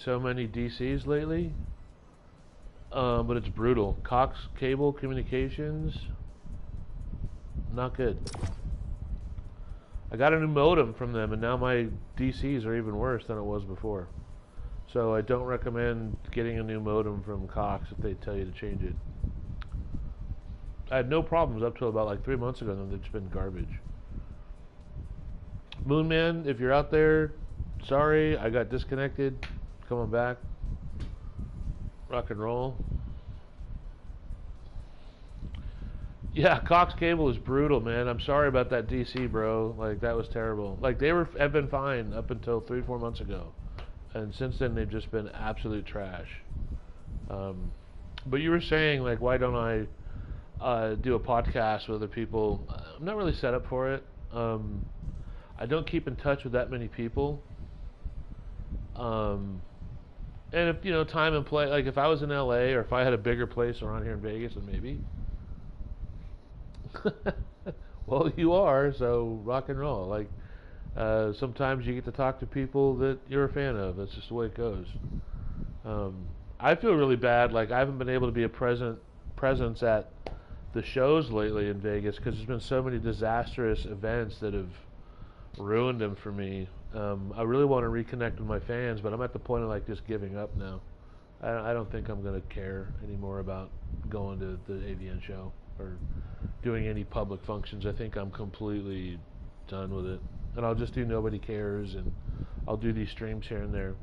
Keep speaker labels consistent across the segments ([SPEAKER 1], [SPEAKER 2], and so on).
[SPEAKER 1] so many DCs lately, but it's brutal. Cox Cable Communications, not good. I got a new modem from them, and now my DCs are even worse than it was before. So I don't recommend getting a new modem from Cox if they tell you to change it. I had no problems up till about like 3 months ago, and then it's been garbage. Moonman, if you're out there, sorry, I got disconnected. Coming back. Rock and roll. Yeah, Cox Cable is brutal, man. I'm sorry about that DC, bro. Like, that was terrible. Like, have been fine up until 3-4 months ago. And since then, they've just been absolute trash. But you were saying, like, why don't I do a podcast with other people? I'm not really set up for it. I don't keep in touch with that many people. And if, time and play, like if I was in LA or if I had a bigger place around here in Vegas, then maybe. Well, you are, so rock and roll. Like, sometimes you get to talk to people that you're a fan of. That's just the way it goes. I feel really bad. Like, I haven't been able to be a presence at the shows lately in Vegas because there's been so many disastrous events that have ruined them for me. I really want to reconnect with my fans, but I'm at the point of like just giving up now. I don't think I'm going to care anymore about going to the AVN show or doing any public functions. I think I'm completely done with it. And I'll just do Nobody Cares, and I'll do these streams here and there.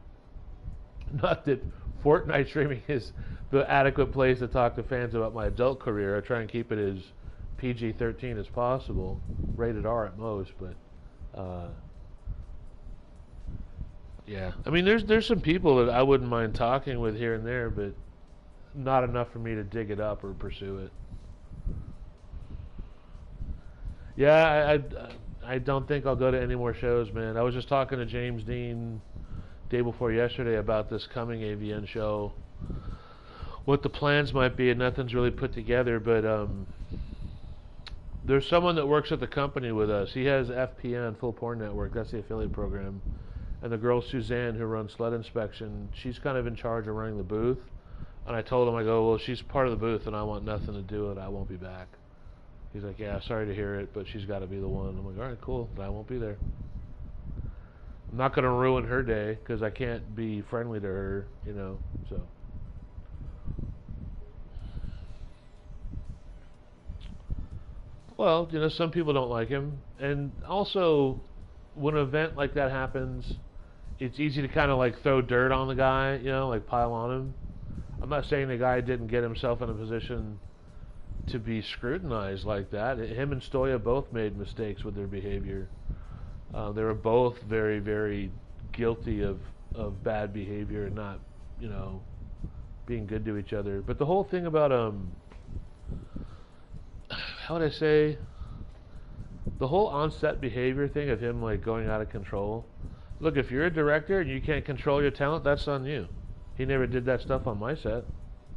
[SPEAKER 1] Not that Fortnite streaming is the adequate place to talk to fans about my adult career. I try and keep it as PG-13 as possible, rated R at most, but yeah. I mean, there's some people that I wouldn't mind talking with here and there, but not enough for me to dig it up or pursue it. Yeah, I don't think I'll go to any more shows, man. I was just talking to James Dean day before yesterday about this coming AVN show, what the plans might be, and nothing's really put together, but there's someone that works at the company with us. He has FPN, Full Porn Network. That's the affiliate program. And the girl Suzanne, who runs Sled Inspection, she's kind of in charge of running the booth. And I told him, I go, well, she's part of the booth, and I want nothing to do with it. I won't be back. He's like, yeah, sorry to hear it, but she's got to be the one. I'm like, all right, cool, but I won't be there. I'm not going to ruin her day because I can't be friendly to her, so. Well, some people don't like him. And also, when an event like that happens, it's easy to kind of like throw dirt on the guy, like pile on him. I'm not saying the guy didn't get himself in a position to be scrutinized like that. Him and Stoya both made mistakes with their behavior. They were both very, very guilty of bad behavior and not, being good to each other. But the whole thing about, how would I say, the whole on-set behavior thing of him like going out of control. Look, if you're a director and you can't control your talent, that's on you. He never did that stuff on my set,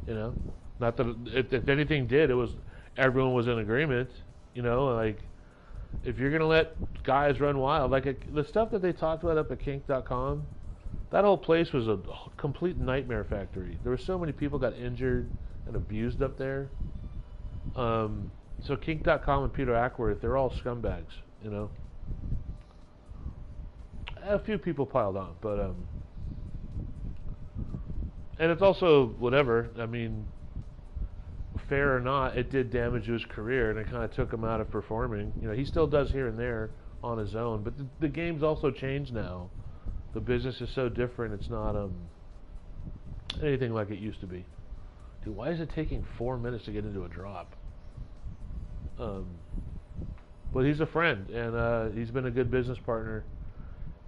[SPEAKER 1] Not that if anything did, it was everyone was in agreement, like if you're gonna let guys run wild, like the stuff that they talked about up at kink.com, that whole place was a complete nightmare factory. There were so many people got injured and abused up there. So kink.com and Peter Ackworth, they're all scumbags, A few people piled on, but and it's also whatever. I mean, fair or not, it did damage to his career, and it kind of took him out of performing. He still does here and there on his own, but the game's also changed now. The business is so different. It's not anything like it used to be. Dude, why is it taking 4 minutes to get into a drop? But he's a friend, and he's been a good business partner,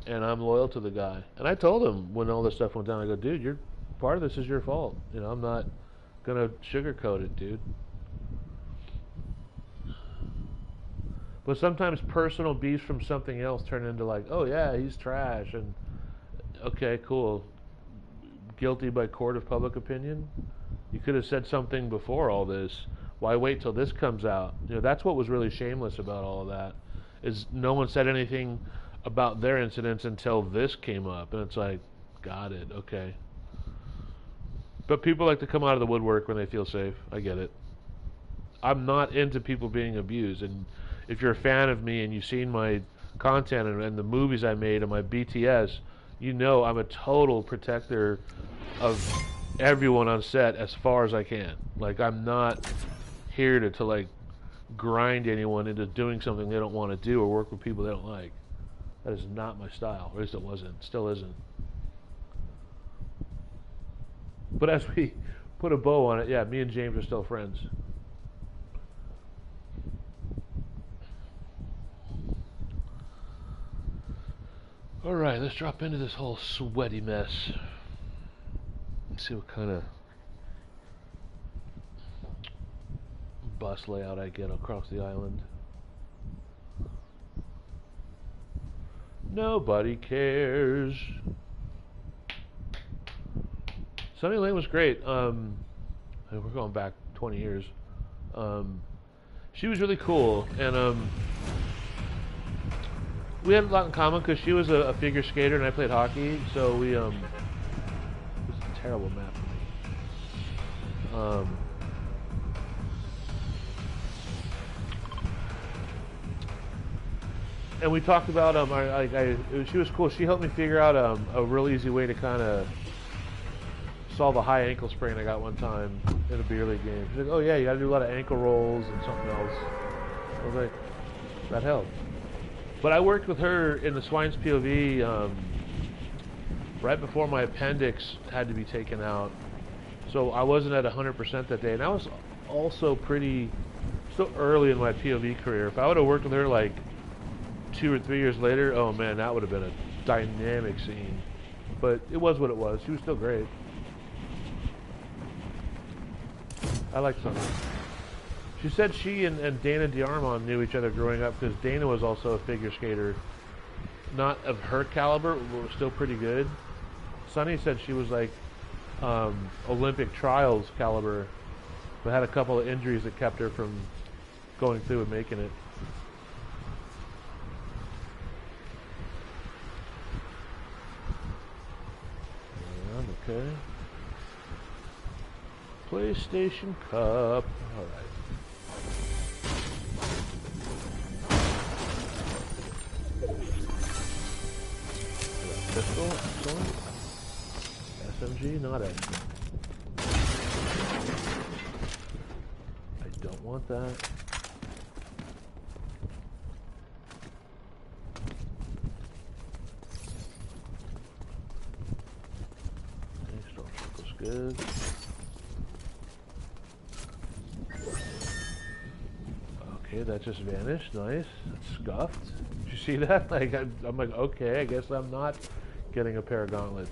[SPEAKER 1] and I'm loyal to the guy. And I told him when all this stuff went down, I go, dude, part of this is your fault. I'm not gonna sugarcoat it, dude. But sometimes personal beefs from something else turn into like, oh yeah, he's trash, and okay, cool. Guilty by court of public opinion. You could have said something before all this. Why wait till this comes out? That's what was really shameless about all of that, is no one said anything about their incidents until this came up, and it's like, got it, okay. But people like to come out of the woodwork when they feel safe. I get it. I'm not into people being abused. And if you're a fan of me and you've seen my content and the movies I made and my BTS, you know I'm a total protector of everyone on set as far as I can. Like, I'm not here to like grind anyone into doing something they don't want to do or work with people they don't like. That is not my style. Or at least it wasn't. Still isn't. But as we put a bow on it, yeah, me and James are still friends. Alright, let's drop into this whole sweaty mess. Let's see what kind of bus layout I get across the island. Nobody cares. Sunny Lane was great. We're going back 20 years. She was really cool, and we had a lot in common because she was a figure skater and I played hockey. So we it was a terrible map for me. And we talked about she was cool. She helped me figure out a real easy way to kind of solve a high ankle sprain I got one time in a beer league game. She's like, "Oh yeah, you got to do a lot of ankle rolls and something else." I was like, "That helped." But I worked with her in the Swine's POV right before my appendix had to be taken out, so I wasn't at 100% that day, and I was also still early in my POV career. If I would have worked with her like 2 or 3 years later, oh man, that would have been a dynamic scene. But it was what it was. She was still great. I like Sunny. She said she and Dana DiArmond knew each other growing up because Dana was also a figure skater. Not of her caliber, but was still pretty good. Sunny said she was like Olympic trials caliber, but had a couple of injuries that kept her from going through and making it. Okay. PlayStation Cup. Alright. Pistol, excellent. SMG, not excellent. I don't want that. Good. Okay, that just vanished. Nice. It's scuffed. Did you see that? Like, I'm like, okay, I guess I'm not getting a pair of gauntlets.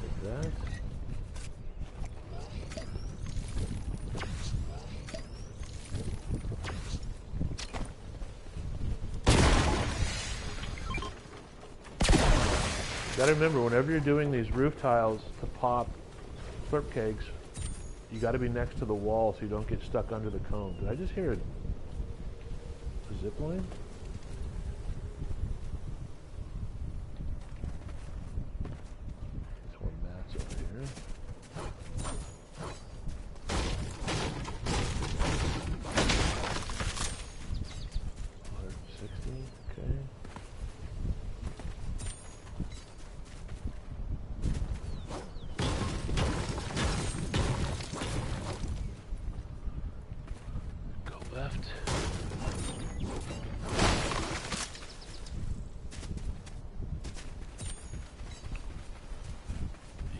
[SPEAKER 1] Take that. Gotta remember, whenever you're doing these roof tiles to pop slurp kegs, you gotta be next to the wall so you don't get stuck under the cone. Did I just hear a zip line? There's one Matt's over here. 160, okay.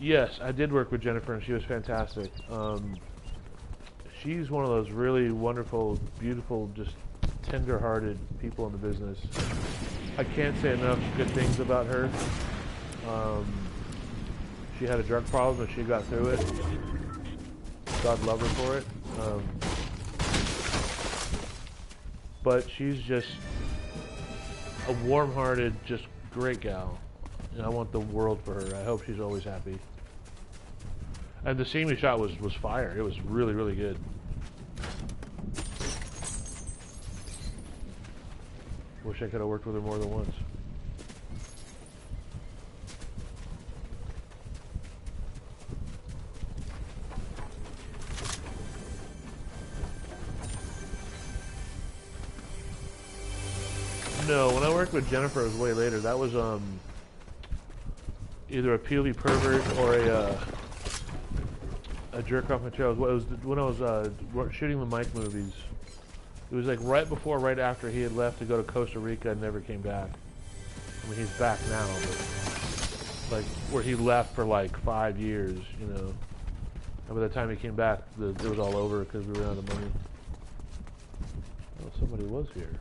[SPEAKER 1] Yes, I did work with Jennifer, and she was fantastic. She's one of those really wonderful, beautiful, just tender-hearted people in the business. I can't say enough good things about her. She had a drug problem, and she got through it. God love her for it. But she's just a warm-hearted, just great gal. And I want the world for her. I hope she's always happy. And the scene we shot was fire. It was really, really good. Wish I could have worked with her more than once. No, when I worked with Jennifer, it was way later. That was either a POV pervert or a jerk-off material. It was when I was shooting the Mike movies. It was like right before, right after he had left to go to Costa Rica and never came back. I mean, he's back now, but like where he left for like 5 years, you know. And by the time he came back, it was all over because we ran out of money. Oh, somebody was here.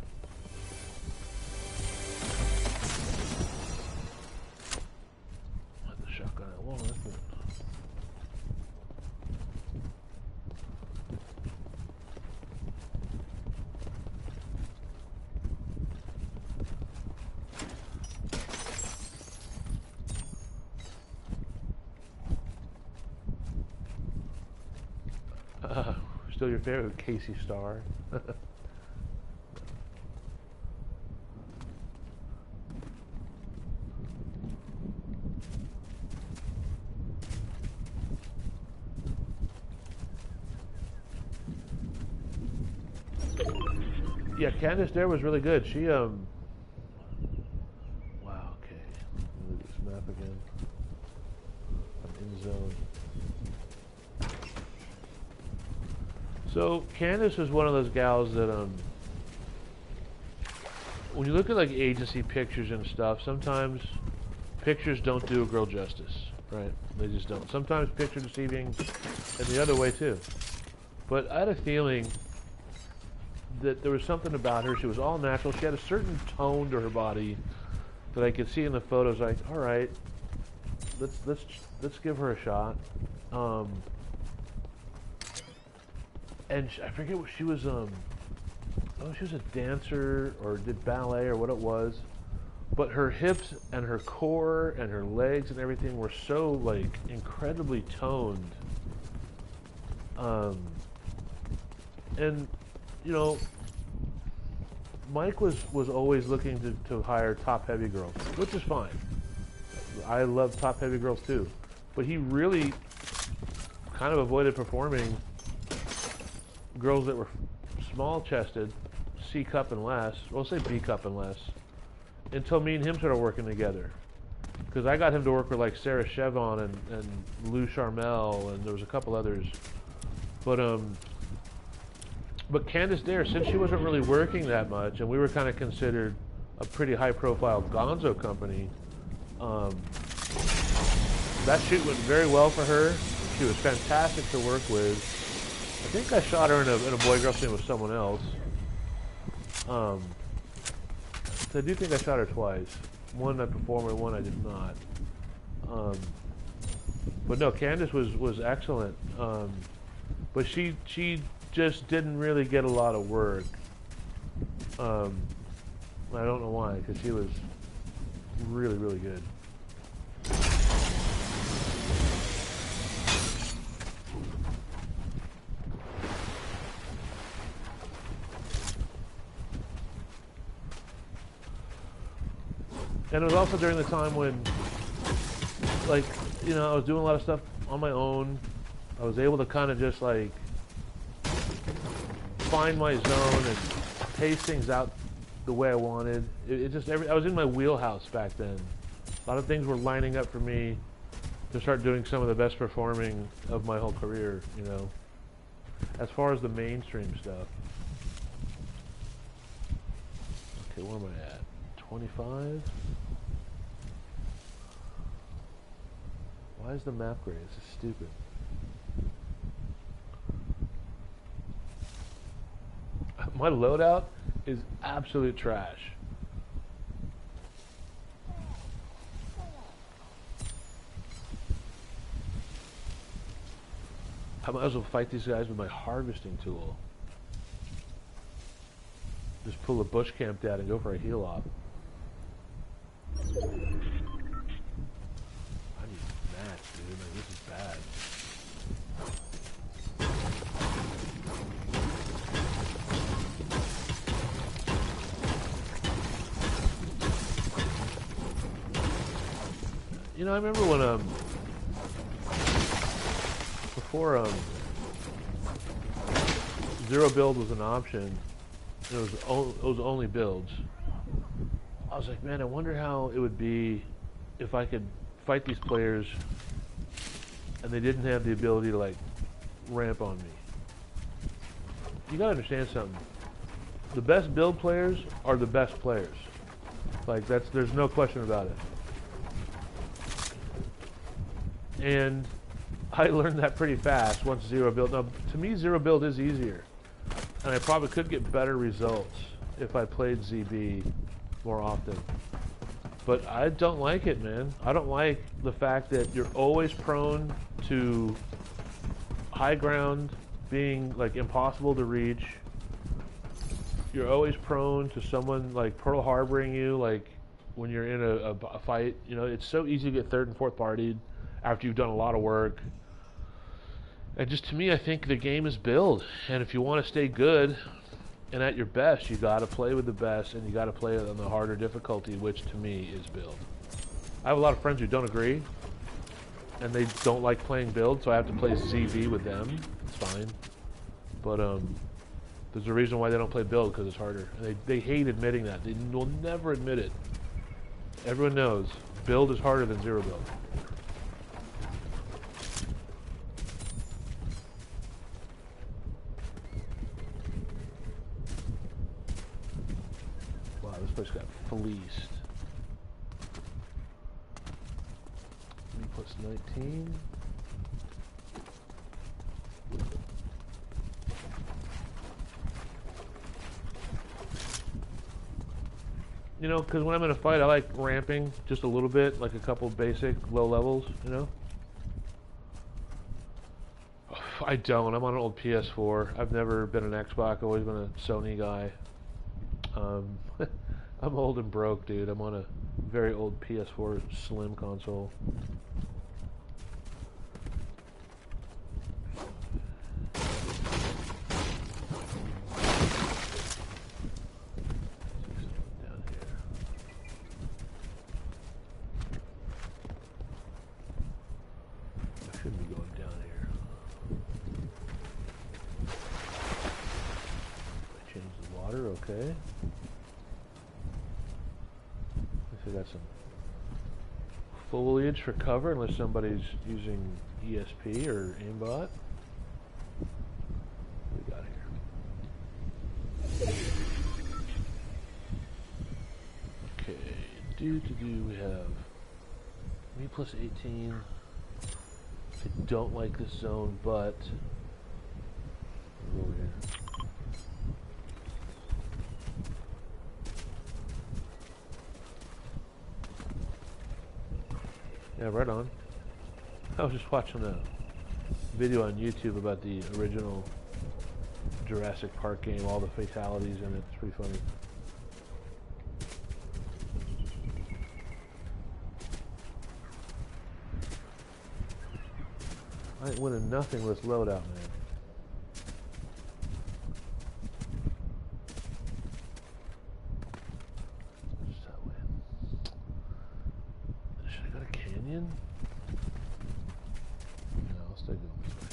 [SPEAKER 1] The shotgun at wall, that's good. Still your favorite, Casey Starr? Yeah, Candace there was really good. She wow, okay. Look at this map again. I'm in zone. So Candace is one of those gals that when you look at like agency pictures and stuff, sometimes pictures don't do a girl justice, right? They just don't. Sometimes picture deceiving and the other way too. But I had a feeling that there was something about her. She was all natural. She had a certain tone to her body that I could see in the photos. Like, all right, let's give her a shot. And I forget what she was. Oh, she was a dancer or did ballet or what it was. But her hips and her core and her legs and everything were so like incredibly toned. And you know, Mike was always looking to hire top heavy girls, which is fine. I love top heavy girls too, but he really kind of avoided performing girls that were small chested, C cup and less, well, say B cup and less, until me and him started working together. Because I got him to work with like Sarah Chevon and Lou Charmel, and there was a couple others. But Candace Dare, since she wasn't really working that much, and we were kind of considered a pretty high-profile gonzo company, that shoot went very well for her. She was fantastic to work with. I think I shot her in a boy-girl scene with someone else. So I do think I shot her twice. One I performed and one I did not. But no, Candace was excellent. But she just didn't really get a lot of work. I don't know why, because she was really, really good. And it was also during the time when, like, you know, I was doing a lot of stuff on my own. I was able to kind of just, like, find my zone and pace things out the way I wanted. I was in my wheelhouse back then. A lot of things were lining up for me to start doing some of the best performing of my whole career, you know, as far as the mainstream stuff. Okay, where am I at? 25? Why is the map gray? This is stupid. My loadout is absolute trash. I might as well fight these guys with my harvesting tool. Just pull a bush camp down and go for a heal off. I need mats, dude. Like, this is bad. You know, I remember when before zero build was an option. It was only builds. I was like, man, I wonder how it would be if I could fight these players and they didn't have the ability to like ramp on me. You gotta understand something. The best build players are the best players. Like there's no question about it. And I learned that pretty fast once zero build. Now, to me, zero build is easier, and I probably could get better results if I played ZB more often. But I don't like it, man. I don't like the fact that you're always prone to high ground being like impossible to reach. You're always prone to someone like Pearl Harboring you, like when you're in a fight. You know, it's so easy to get third and fourth partied after you've done a lot of work. And just to me, I think the game is build. And if you want to stay good and at your best, you got to play with the best, and you got to play on the harder difficulty, which to me is build. I have a lot of friends who don't agree, and they don't like playing build, so I have to play ZB with them. It's fine. But there's a reason why they don't play build, because it's harder. And they hate admitting that. They will never admit it. Everyone knows build is harder than zero build. This place got fleeced. Me plus 19. You know, because when I'm in a fight, I like ramping just a little bit, like a couple basic low levels, you know? I don't. I'm on an old PS4. I've never been an Xbox. I've always been a Sony guy. I'm old and broke, dude. I'm on a very old PS4 Slim console. Down here. I shouldn't be going down here. I change the water, okay. I got some foliage for cover, unless somebody's using ESP or aimbot. What we got here? Okay, we have me plus 18. I don't like this zone, but over here. Yeah, right on. I was just watching a video on YouTube about the original Jurassic Park game, all the fatalities in it. It's pretty funny. I ain't winning nothing with loadout, man. No, I'll stay going this way.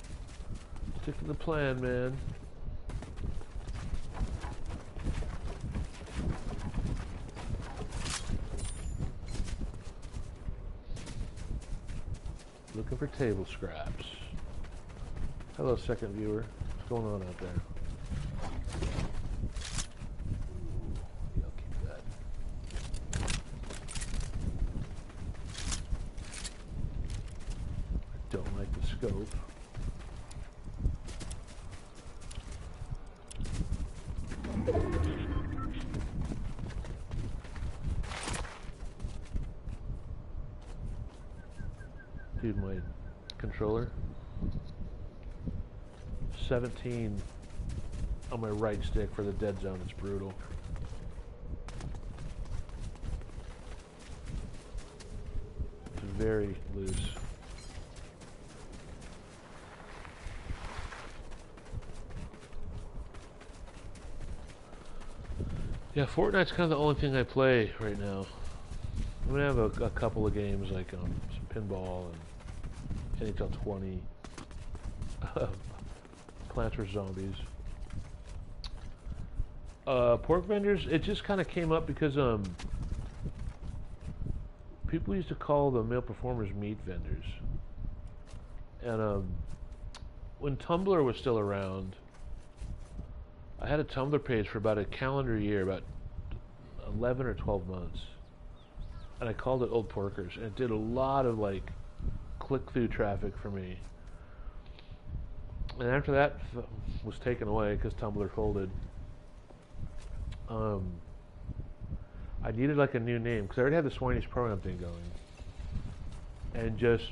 [SPEAKER 1] Stick to the plan, man. Looking for table scraps. Hello, second viewer. What's going on out there? Yeah, I'll keep that. Don't like the scope. Dude, my controller. 17 on my right stick for the dead zone. It's brutal. It's very loose. Yeah, Fortnite's kind of the only thing I play right now. I'm gonna have a couple of games like some Pinball and NHL 20, Plants vs. Zombies. Pork vendors, it just kind of came up because people used to call the male performers meat vendors. And when Tumblr was still around, I had a Tumblr page for about a calendar year, about 11 or 12 months. And I called it Old Porkers, and it did a lot of like click-through traffic for me. And after that was taken away because Tumblr folded, I needed like a new name because I already had the Swiney's program thing going. And just,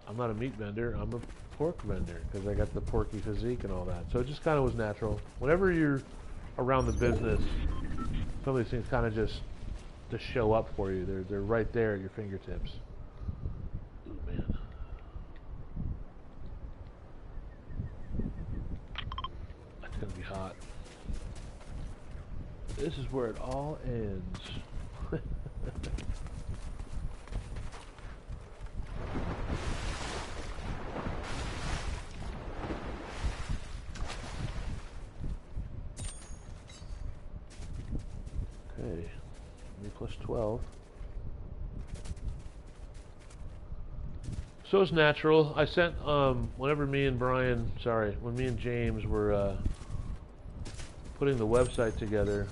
[SPEAKER 1] I'm not a meat vendor, I'm a pork vendor because I got the porky physique and all that. So it just kind of was natural. Whenever you're around the business, some of these things kind of just show up for you. They're right there at your fingertips. Ooh, man. That's gonna be hot. This is where it all ends. Okay, me plus 12. So it's natural. I sent, whenever when me and James were putting the website together,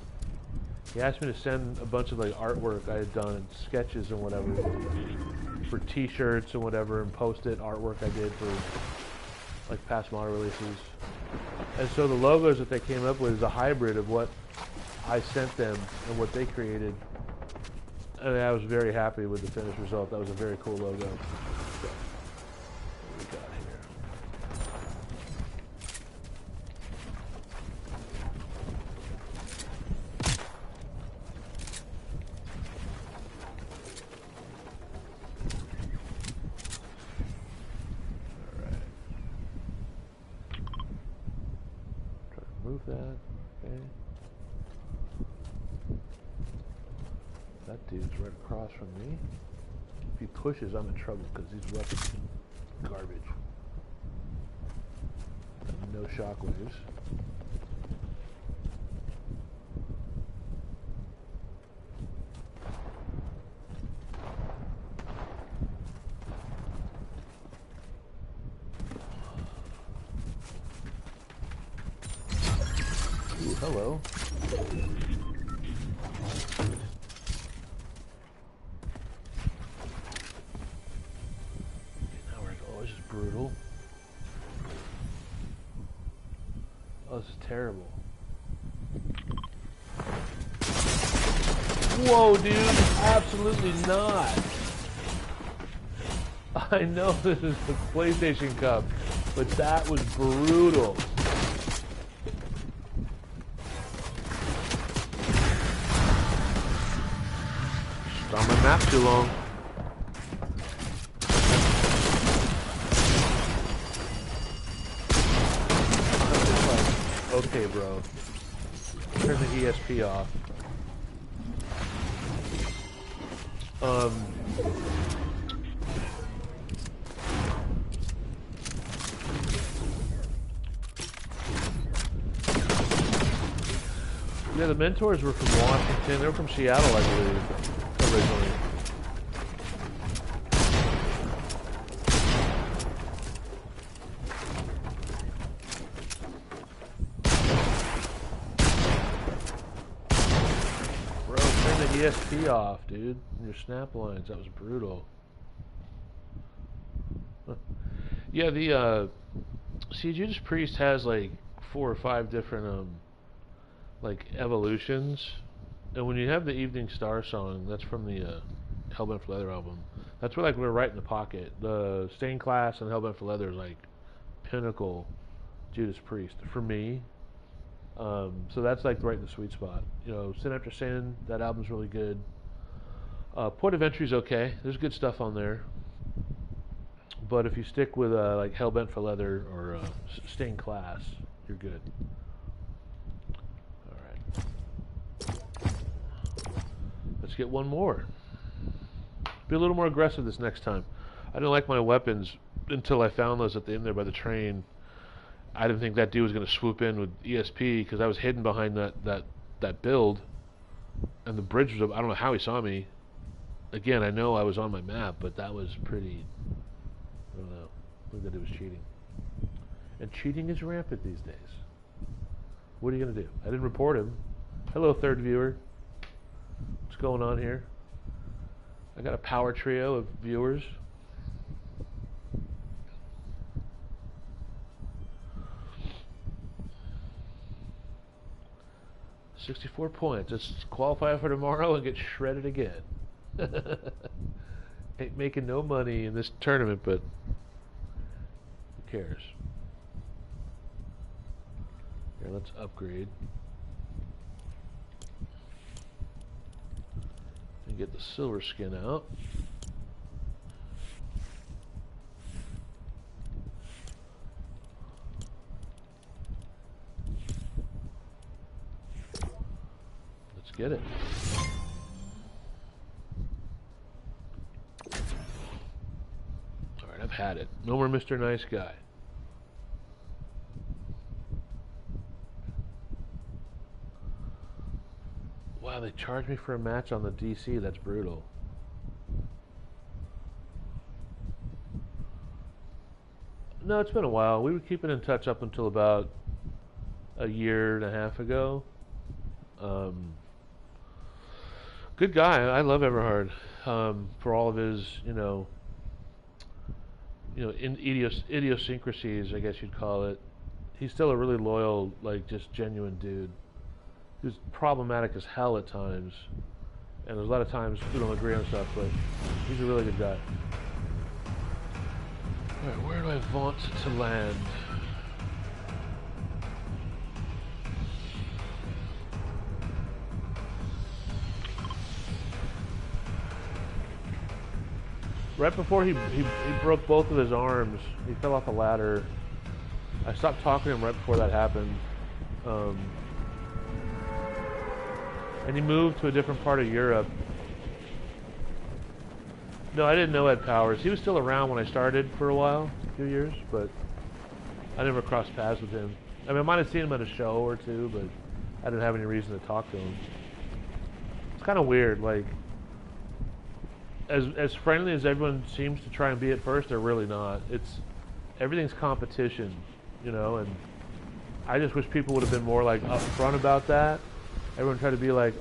[SPEAKER 1] he asked me to send a bunch of like artwork I had done and sketches and whatever for t-shirts and whatever, and post-it artwork I did for like past model releases. And so the logos that they came up with is a hybrid of what I sent them and what they created. And I was very happy with the finished result. That was a very cool logo. So, what we got here? Alright. Try to move that. Okay. That dude's right across from me. If he pushes, I'm in trouble because these weapons are garbage. No shockwaves. Ooh, hello. Brutal. Oh, this is terrible. Whoa, dude, absolutely not. I know this is the PlayStation Cup, but that was brutal. Just on my map too long. Okay, bro. Turn the ESP off. Yeah, the mentors were from Washington. They were from Seattle, I believe, originally. ESP off, dude. Your snap lines, that was brutal. Yeah, the Judas Priest has like 4 or 5 different like evolutions, and when you have the Evening Star song, that's from the Hellbent for Leather album. That's where like we're right in the pocket. The Stained Class and Hellbent for Leather is like pinnacle Judas Priest for me. So that's like right in the sweet spot. You know, Sin After Sin, that album's really good. Port of Entry's okay. There's good stuff on there. But if you stick with like Hellbent for Leather or Stained Class, you're good. Alright. Let's get one more. Be a little more aggressive this next time. I didn't like my weapons until I found those at the end there by the train. I didn't think that dude was going to swoop in with ESP because I was hidden behind that build, and the bridge was up. I don't know how he saw me. Again, I know I was on my map, but that was pretty. I don't know. I think that it was cheating, and cheating is rampant these days. What are you going to do? I didn't report him. Hello, third viewer. What's going on here? I got a power trio of viewers. $64 points. Let's qualify for tomorrow and get shredded again. Ain't making no money in this tournament, but who cares? Here, let's upgrade. And get the silver skin out. Let's get it. Alright, I've had it. No more Mr. Nice Guy. Wow, they charged me for a match on the DC. That's brutal. No, it's been a while. We were keeping in touch up until about a year and a half ago. Good guy. I love Everhard for all of his, idiosyncrasies, I guess you'd call it. He's still a really loyal, like, just genuine dude. He's problematic as hell at times, and there's a lot of times we don't agree on stuff, but he's a really good guy. Alright, where do I want to land? Right before he broke both of his arms, he fell off a ladder. I stopped talking to him right before that happened. And he moved to a different part of Europe. No, I didn't know Ed Powers. He was still around when I started for a while, a few years, but I never crossed paths with him. I mean, I might have seen him at a show or two, but I didn't have any reason to talk to him. It's kind of weird, like, as friendly as everyone seems to try and be at first, they're really not. Everything's competition, and I just wish people would have been more, like, upfront about that. Everyone tried to be like,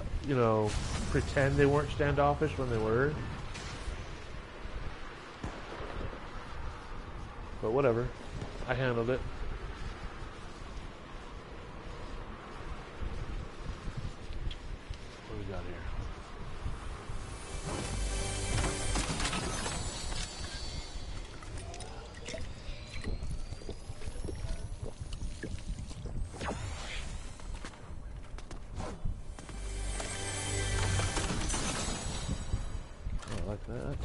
[SPEAKER 1] pretend they weren't standoffish when they were. But whatever. I handled it. What do we got here? That.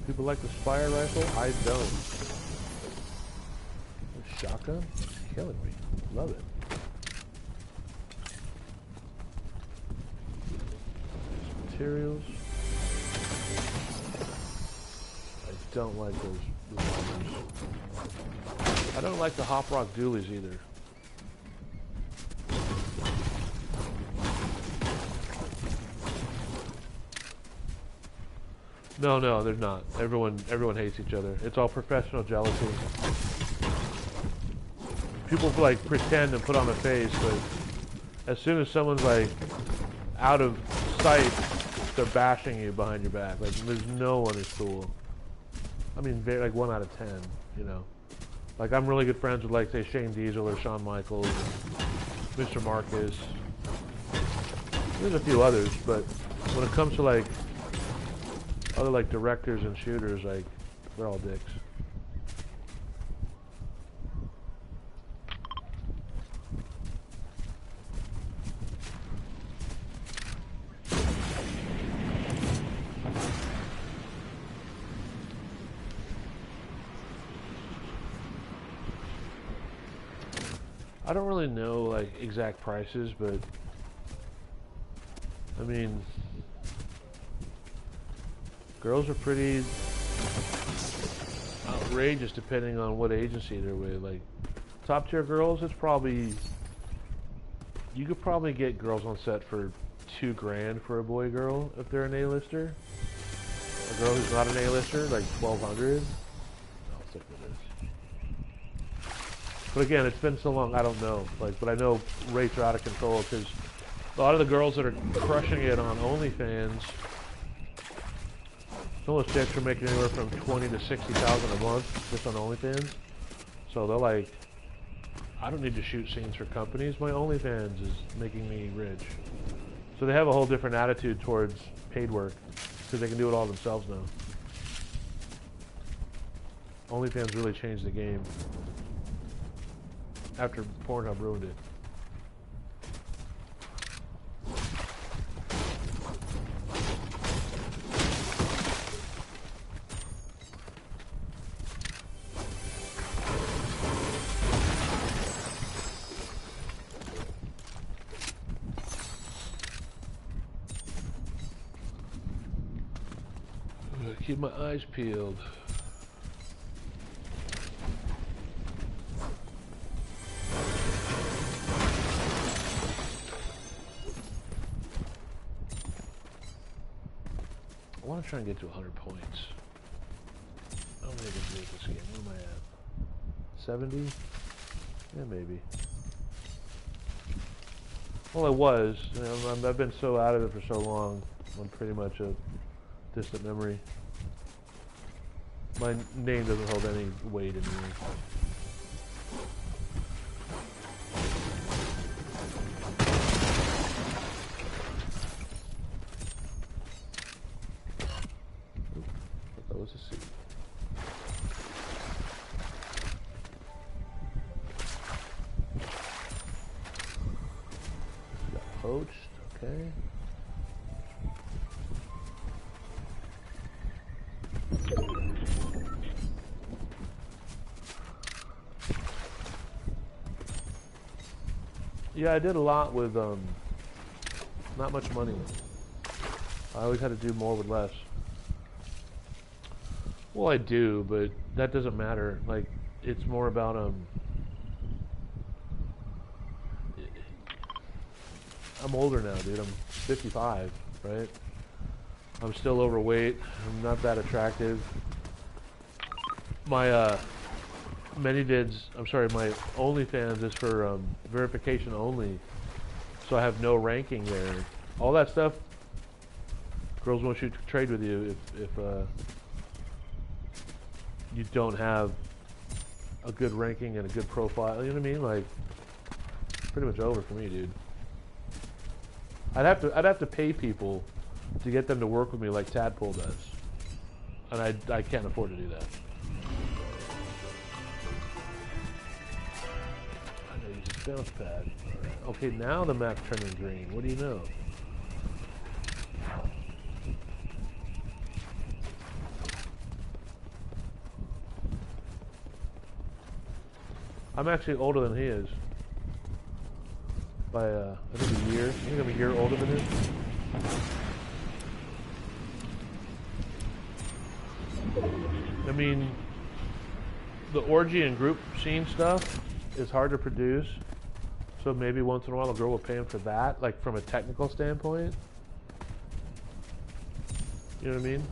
[SPEAKER 1] People like the Spire rifle? I don't. The shotgun? It's killing me. Love it. Materials. I don't like those revolvers. I don't like the Hop Rock dualies either. No, they're not. Everyone hates each other. It's all professional jealousy. People like pretend and put on a face, but as soon as someone's like out of sight, they're bashing you behind your back. Like there's no one is cool. I mean, like 1 out of 10. Like I'm really good friends with like say Shane Diesel or Shawn Michaels, Mr. Marcus. There's a few others, but when it comes to like other like directors and shooters, like they're all dicks. I don't really know like exact prices, but I mean Girls are pretty outrageous depending on what agency they're with. Like, top tier girls, it's probably, you could probably get girls on set for $2,000 for a boy girl if they're an A-lister. A girl who's not an A-lister, like 1,200. I'll stick with this. But again, it's been so long, I don't know. Like, but I know rates are out of control because a lot of the girls that are crushing it on OnlyFans, some of those chicks are making anywhere from $20,000 to $60,000 a month just on OnlyFans. So they're like, I don't need to shoot scenes for companies. My OnlyFans is making me rich. So they have a whole different attitude towards paid work because they can do it all themselves now. OnlyFans really changed the game after Pornhub ruined it. Keep my eyes peeled. I want to try and get to 100 points. I don't think I can do it this game. Where am I at? 70? Yeah, maybe. Well, I was. You know, I've been so out of it for so long. I'm pretty much a distant memory. My name doesn't hold any weight anymore. That was a C. Got poached, okay. Yeah, I did a lot with not much money. I always had to do more with less. Well, I do, but that doesn't matter. Like, it's more about I'm older now, dude. I'm 55, right? I'm still overweight. I'm not that attractive. My my OnlyFans is for verification only, so I have no ranking there. All that stuff, girls won't shoot trade with you if you don't have a good ranking and a good profile. You know what I mean? Like, it's pretty much over for me, dude. I'd have to pay people to get them to work with me like Tadpole does, and I can't afford to do that. Bounce pad. Okay, now the map's turning green. What do you know? I'm actually older than he is. By, I think a year. I think I'm a year older than him. I mean, the orgy and group scene stuff is hard to produce. So maybe once in a while a girl will pay him for that, like from a technical standpoint. You know what I mean?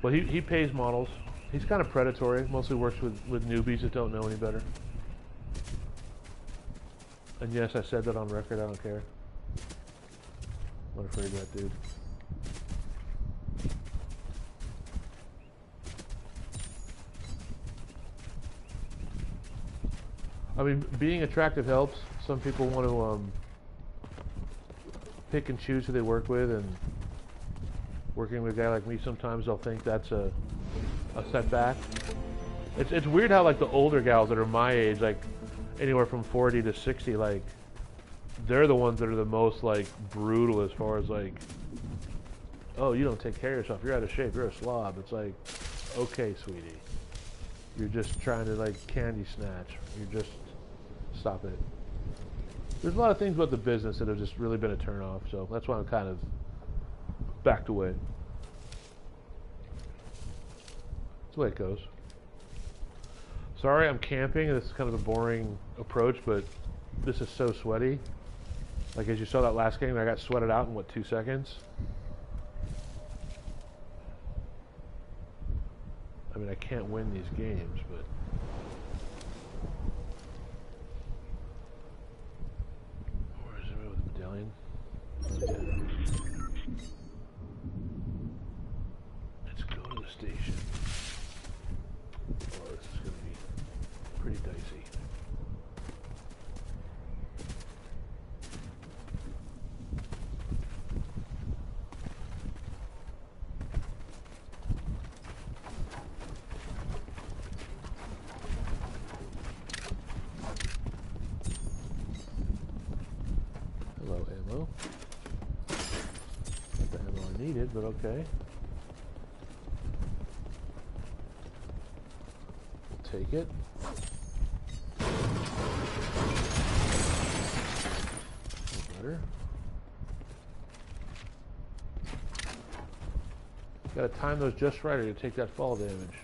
[SPEAKER 1] Well, he pays models. He's kind of predatory. Mostly works with newbies that don't know any better. And yes, I said that on record. I don't care. I'm not afraid of that dude. I mean, being attractive helps. Some people want to pick and choose who they work with, and working with a guy like me, sometimes they'll think that's a setback. It's weird how like the older gals that are my age, like anywhere from 40 to 60, like they're the ones that are the most like brutal as far as like, oh, you don't take care of yourself, you're out of shape, you're a slob. It's like, okay, sweetie. You're just trying to like candy snatch. You're just stop it. There's a lot of things about the business that have just really been a turnoff, so that's why I'm kind of backed away. That's the way it goes. Sorry, I'm camping. This is kind of a boring approach, but this is so sweaty. Like as you saw that last game, I got sweated out in what, 2 seconds? I mean, I can't win these games, but where is it with the medallion? Let's go to the station. Oh, this is going to be pretty dicey. Hello, ammo. Not the ammo I needed, but okay. We'll take it. Better. Gotta time those just right or you take that fall damage.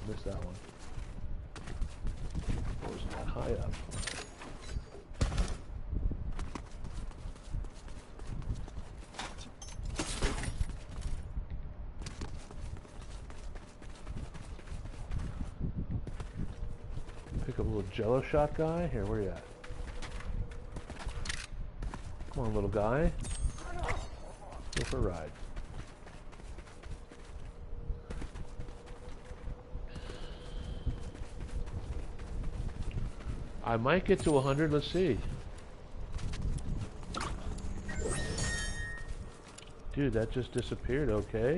[SPEAKER 1] Missed that one. Wasn't that high up. Pick up a little jello shot guy. Here, where you at? Come on, little guy. Go for a ride. I might get to 100. Let's see. Dude, that just disappeared. Okay.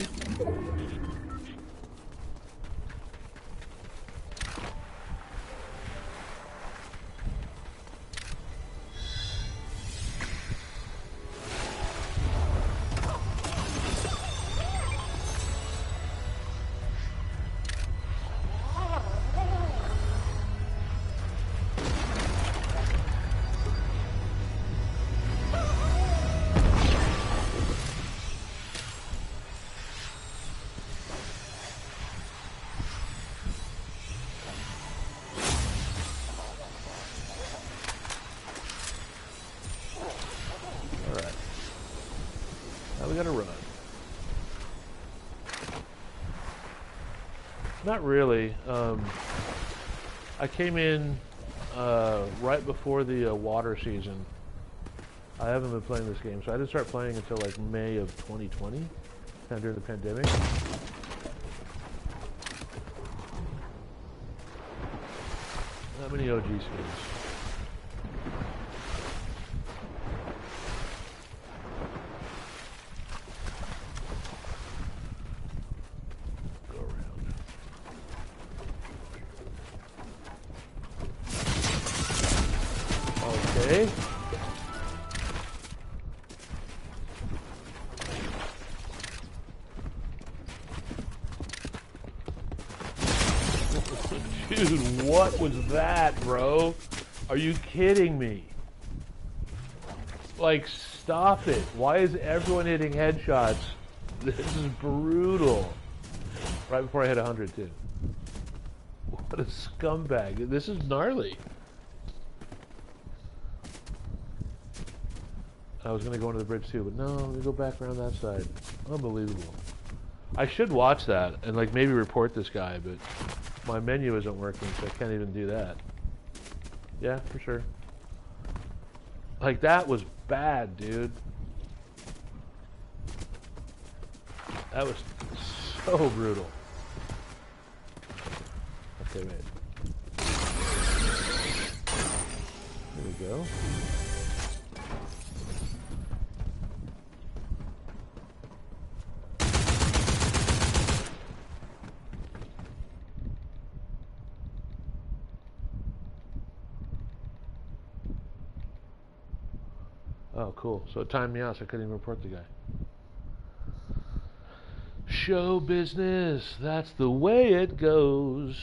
[SPEAKER 1] We gotta run. Not really. I came in right before the water season. I haven't been playing this game, so I didn't start playing until like May of 2020, kind of during the pandemic. Not many OG skins. Okay. Dude, what was that, bro? Are you kidding me? Like, stop it. Why is everyone hitting headshots? This is brutal. Right before I hit 100, too. What a scumbag. This is gnarly. I was going to go into the bridge too, but no, let me go back around that side. Unbelievable. I should watch that and like maybe report this guy, but my menu isn't working, so I can't even do that. Yeah, for sure. Like that was bad, dude. That was so brutal. Okay, wait. There we go. Oh, cool. So it timed me out, so I couldn't even report the guy. Show business. That's the way it goes.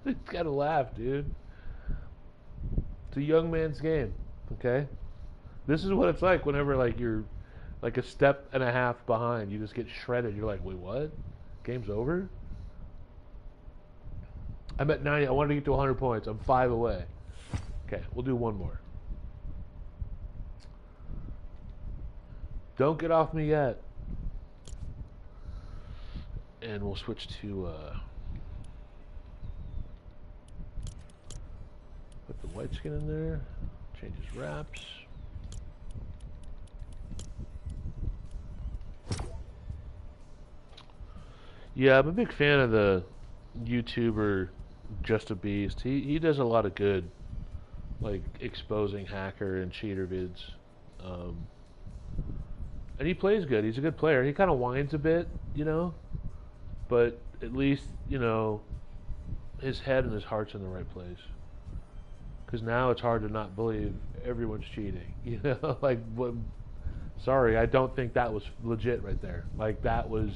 [SPEAKER 1] It's gotta laugh, dude. It's a young man's game, okay? This is what it's like whenever like you're like a step and a half behind. You just get shredded. You're like, wait, what? Game's over? I'm at 90. I wanted to get to 100 points. I'm 5 away. Okay, we'll do one more. Don't get off me yet. And we'll switch to put the white skin in there. Change his wraps. Yeah, I'm a big fan of the YouTuber Just a Beast. He does a lot of good, like exposing hacker and cheater vids. And he plays good. He's a good player. He kind of whines a bit, you know, but at least, you know, his head and his heart's in the right place. Because now it's hard to not believe everyone's cheating, you know. Like, what, sorry, I don't think that was legit right there. Like, that was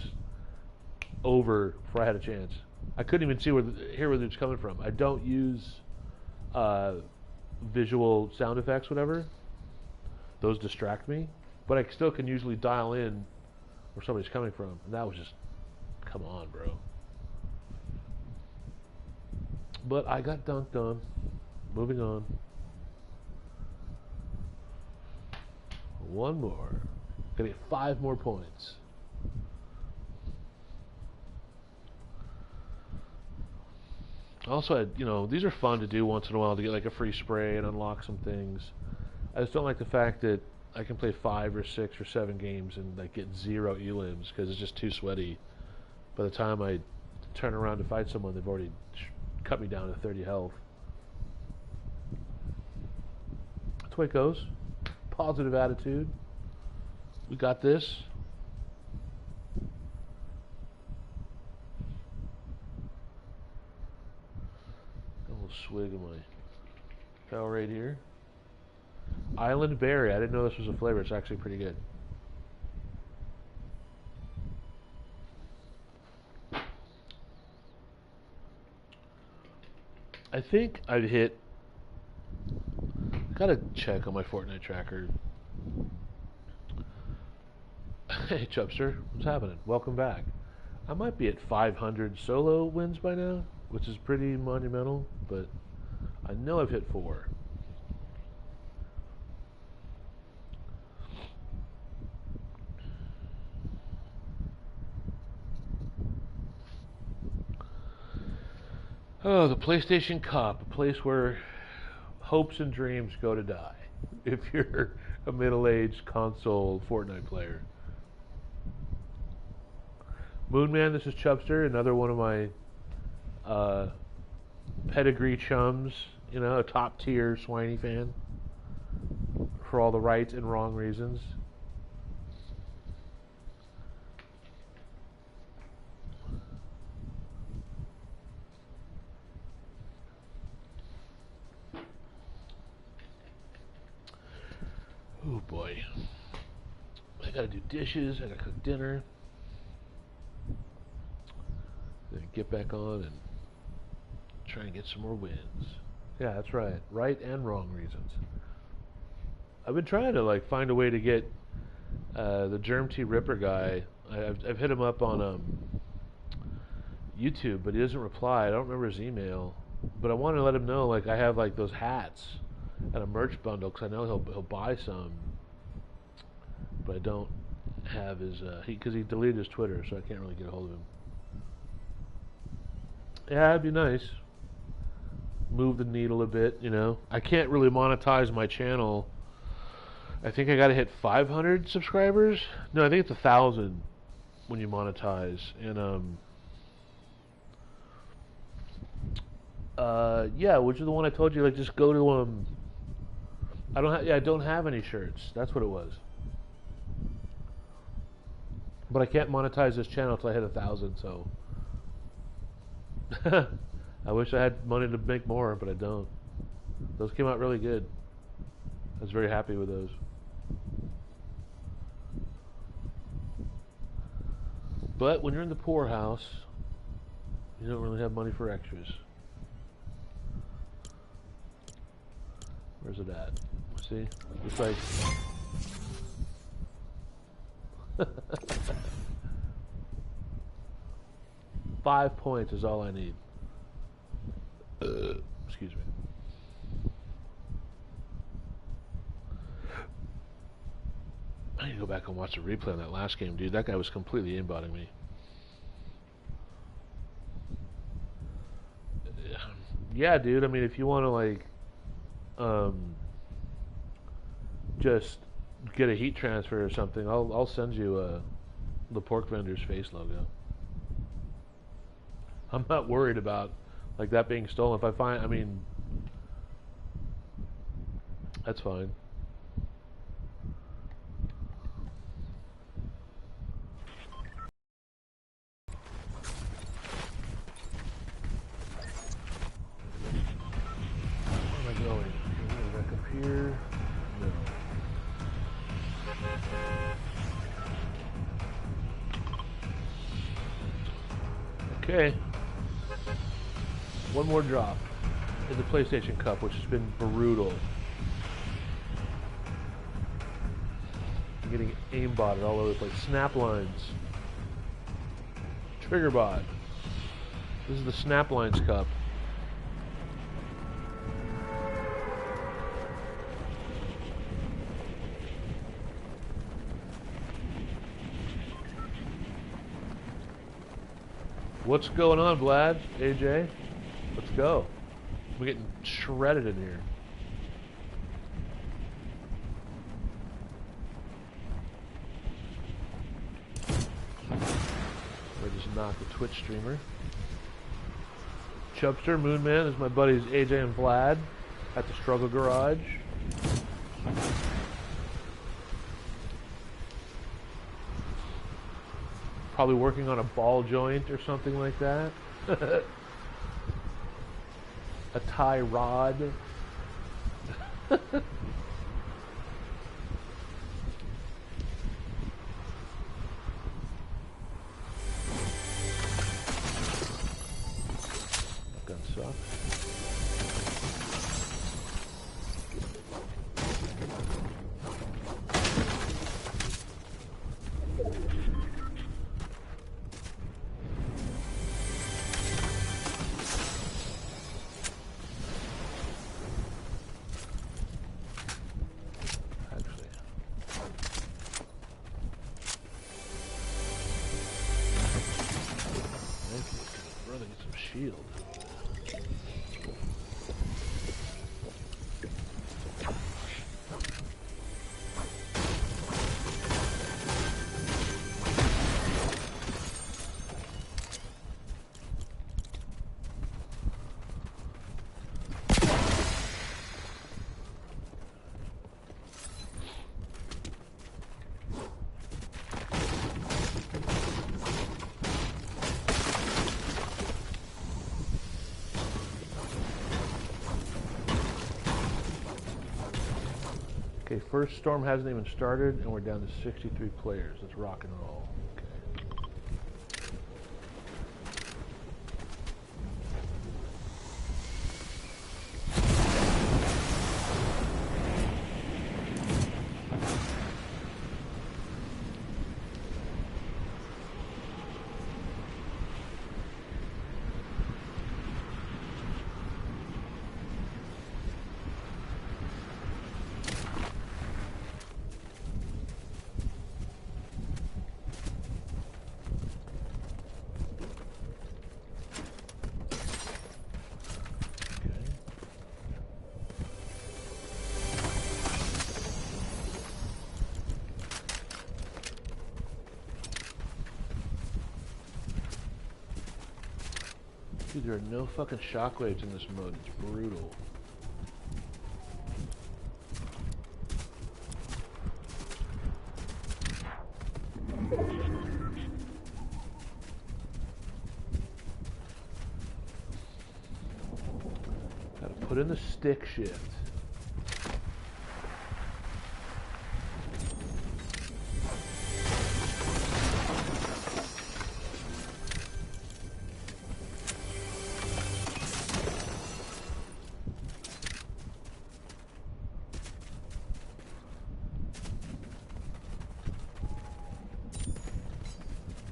[SPEAKER 1] over before I had a chance. I couldn't even hear where it was coming from. I don't use visual sound effects, whatever. Those distract me. But I still can usually dial in where somebody's coming from. And that was just, come on, bro. But I got dunked on. Moving on. One more. Gonna get 5 more points. Also, you know, these are fun to do once in a while to get like a free spray and unlock some things. I just don't like the fact that I can play 5 or 6 or 7 games and like get 0 elims because it's just too sweaty. By the time I turn around to fight someone, they've already cut me down to 30 health. That's the way it goes. Positive attitude. We got this. A little swig of my Powerade here. Island berry. I didn't know this was a flavor. It's actually pretty good. I think I've hit. Gotta check on my Fortnite tracker. Hey, Chubster, what's happening? Welcome back. I might be at 500 solo wins by now, which is pretty monumental, but I know I've hit 4. Oh, the PlayStation Cup, a place where hopes and dreams go to die if you're a middle-aged console Fortnite player. Moonman, this is Chubster, another one of my pedigree chums, you know, a top-tier Swiney fan for all the right and wrong reasons. Oh boy. I gotta do dishes, I gotta cook dinner. Then get back on and try and get some more wins. Yeah, that's right. Right and wrong reasons. I've been trying to like find a way to get the Germ-T Ripper guy. I've hit him up on YouTube, but he doesn't reply. I don't remember his email, but I want to let him know like I have like those hats and a merch bundle because I know he'll buy some, but I don't have his because he deleted his Twitter, so I can't really get a hold of him. Yeah, it'd be nice. Move the needle a bit, you know. I can't really monetize my channel. I think I gotta hit 500 subscribers. No, I think it's 1,000 when you monetize. And yeah, which is the one I told you. Like, just go to I don't have any shirts. That's what it was. But I can't monetize this channel until I hit 1,000. So. I wish I had money to make more, but I don't. Those came out really good. I was very happy with those. But when you're in the poorhouse, you don't really have money for extras. Where's it at? See? It's like... 5 points is all I need. Excuse me. I need to go back and watch the replay on that last game, dude. That guy was completely aimbotting me. Yeah, dude. I mean, if you want to, like, just get a heat transfer or something, I'll send you the pork vendor's face logo. I'm not worried about, like, that being stolen. If I find, I mean, that's fine. Where am I going? Back up here? No. Okay. One more drop in the PlayStation Cup, which has been brutal. I'm getting aimbotted all over the place. Snap lines. Trigger bot. This is the Snap Lines Cup. What's going on, Vlad? AJ? Let's go. We're getting shredded in here. I just knocked the Twitch streamer. Chubster, Moonman is my buddies AJ and Vlad at the Struggle Garage. Probably working on a ball joint or something like that. A tie rod. Gun sucks. Shield. Okay, first storm hasn't even started, and we're down to 63 players. Let's rock and roll. Dude, there are no fucking shockwaves in this mode. It's brutal. Gotta put in the stick shift.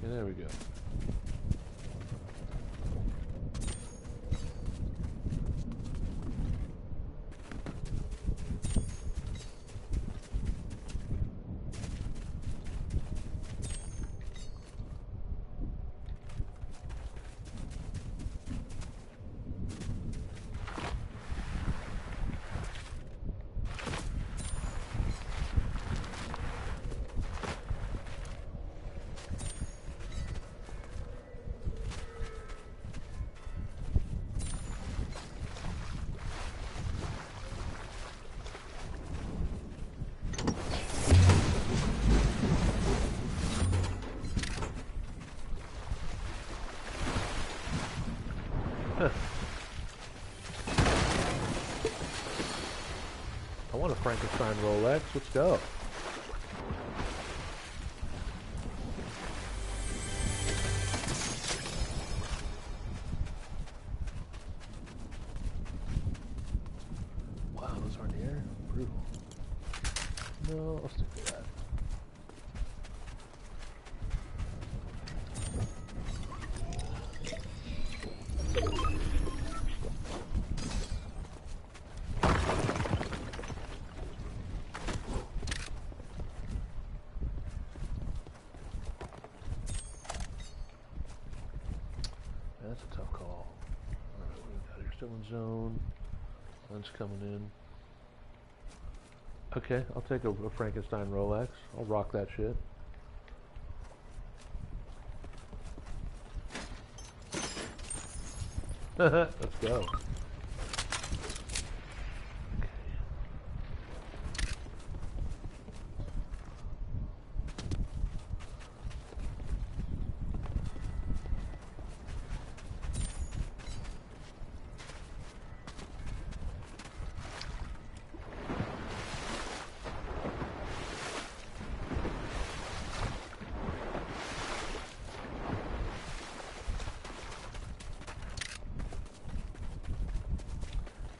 [SPEAKER 1] Okay, there we go. I want a Frankenstein Rolex. Let's go. Wow, those aren't here. Brutal. No, I'll stick with that. That's a tough call. Alright, what do we got here? Still in zone. One's coming in. Okay, I'll take a Frankenstein Rolex. I'll rock that shit. Let's go.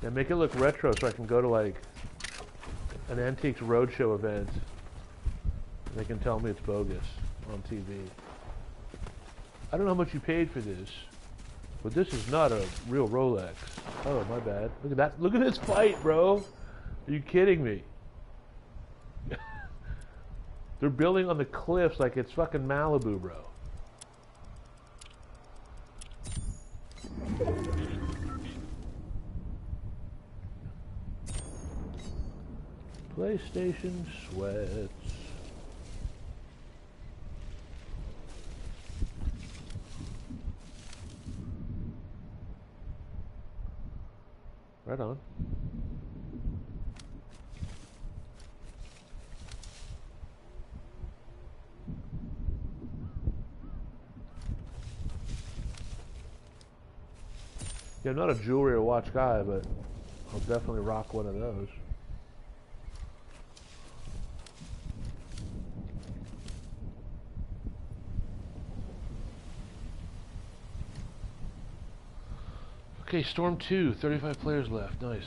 [SPEAKER 1] Yeah, make it look retro so I can go to like an Antiques Roadshow event and they can tell me it's bogus on TV. I don't know how much you paid for this, but this is not a real Rolex. Oh, my bad. Look at that. Look at this fight, bro. Are you kidding me? They're building on the cliffs like it's fucking Malibu, bro. PlayStation sweats. Right on. Yeah, I'm not a jewelry or watch guy, but I'll definitely rock one of those. Okay, Storm 2, 35 players left. Nice.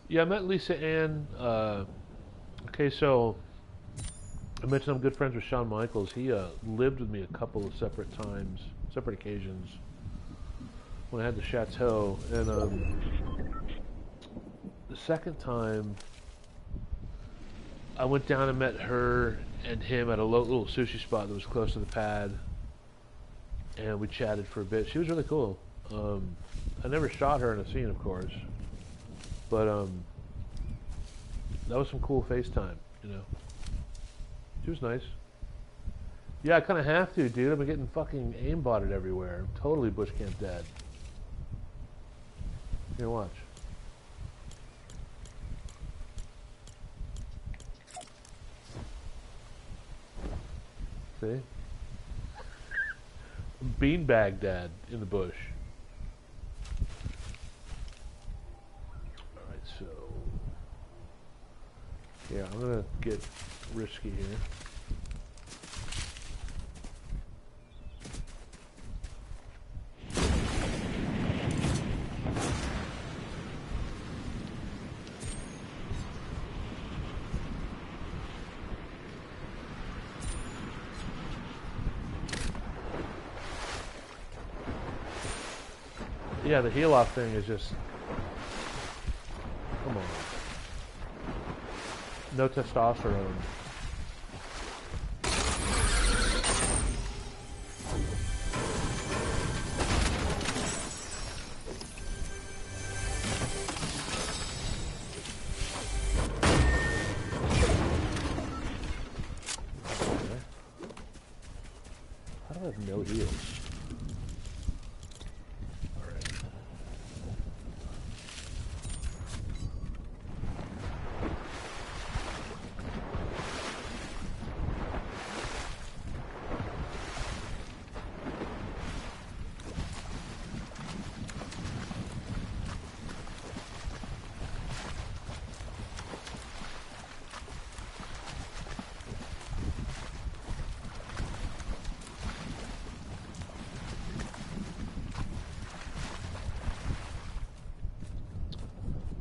[SPEAKER 1] Yeah, I met Lisa Ann. Okay, so I mentioned I'm good friends with Shawn Michaels. He lived with me a couple of separate times, separate occasions, when I had the chateau. And the second time, I went down and met her and him at a little sushi spot that was close to the pad. And we chatted for a bit. She was really cool. I never shot her in a scene, of course. But that was some cool FaceTime, you know. She was nice. Yeah, I kind of have to, dude. I've been getting fucking aimbotted everywhere. I'm totally bush camp dad. Here, watch. See? Beanbag dad in the bush. Alright, so... yeah, I'm gonna get risky here. Yeah, the heal off thing is just... come on. No testosterone. Okay. How do I have no heals?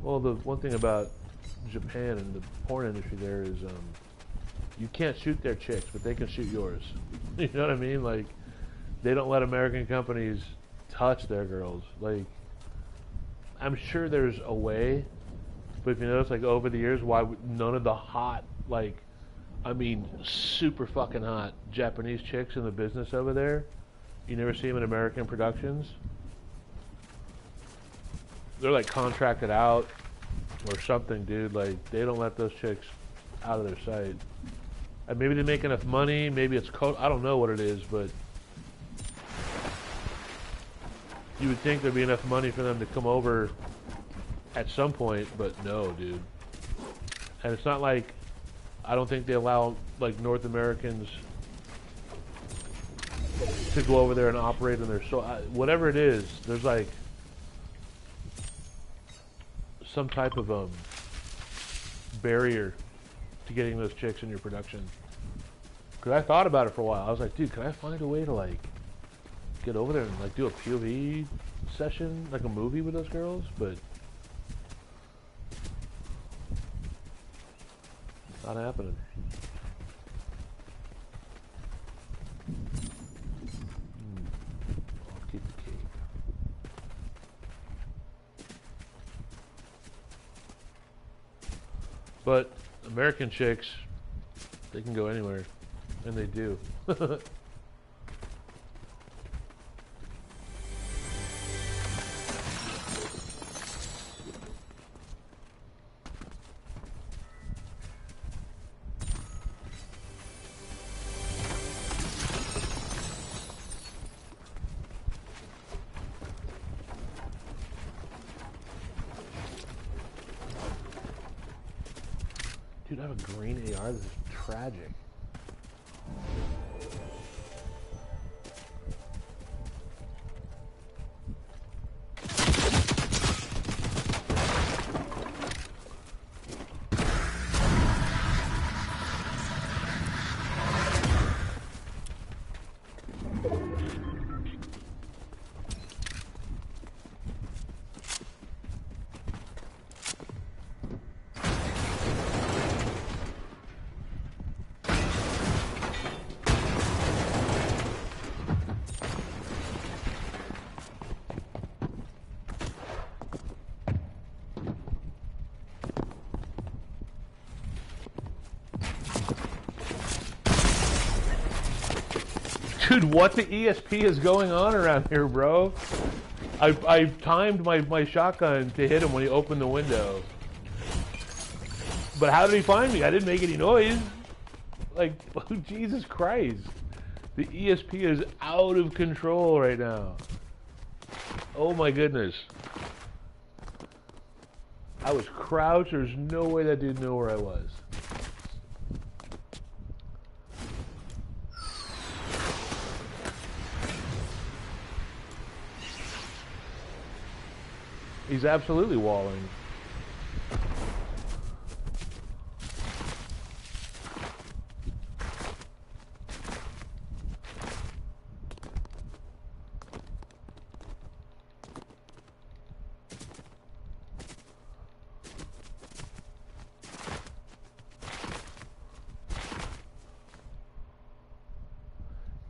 [SPEAKER 1] Well, the one thing about Japan and the porn industry there is you can't shoot their chicks, but they can shoot yours. You know what I mean? Like, they don't let American companies touch their girls. Like, I'm sure there's a way, but if you notice, like, over the years, why none of the hot, like, I mean, super fucking hot Japanese chicks in the business over there, you never see them in American productions? They're like contracted out or something, dude. Like, they don't let those chicks out of their sight. And maybe they make enough money. Maybe it's I don't know what it is, but you would think there'd be enough money for them to come over at some point, but no, dude. And it's not like, I don't think they allow like North Americans to go over there and operate in their whatever it is. There's like some type of barrier to getting those chicks in your production. Because I thought about it for a while. I was like, dude, can I find a way to like get over there and like do a POV session, like a movie with those girls? But not happening. I'll keep the cape. But American chicks, they can go anywhere, and they do. Dude, I have a green AR. This is tragic. Dude, what the ESP is going on around here, bro? I timed my shotgun to hit him when he opened the window. But how did he find me? I didn't make any noise. Like, Jesus Christ. The ESP is out of control right now. Oh my goodness. I was crouched. There's no way that dude knew where I was. He's absolutely walling.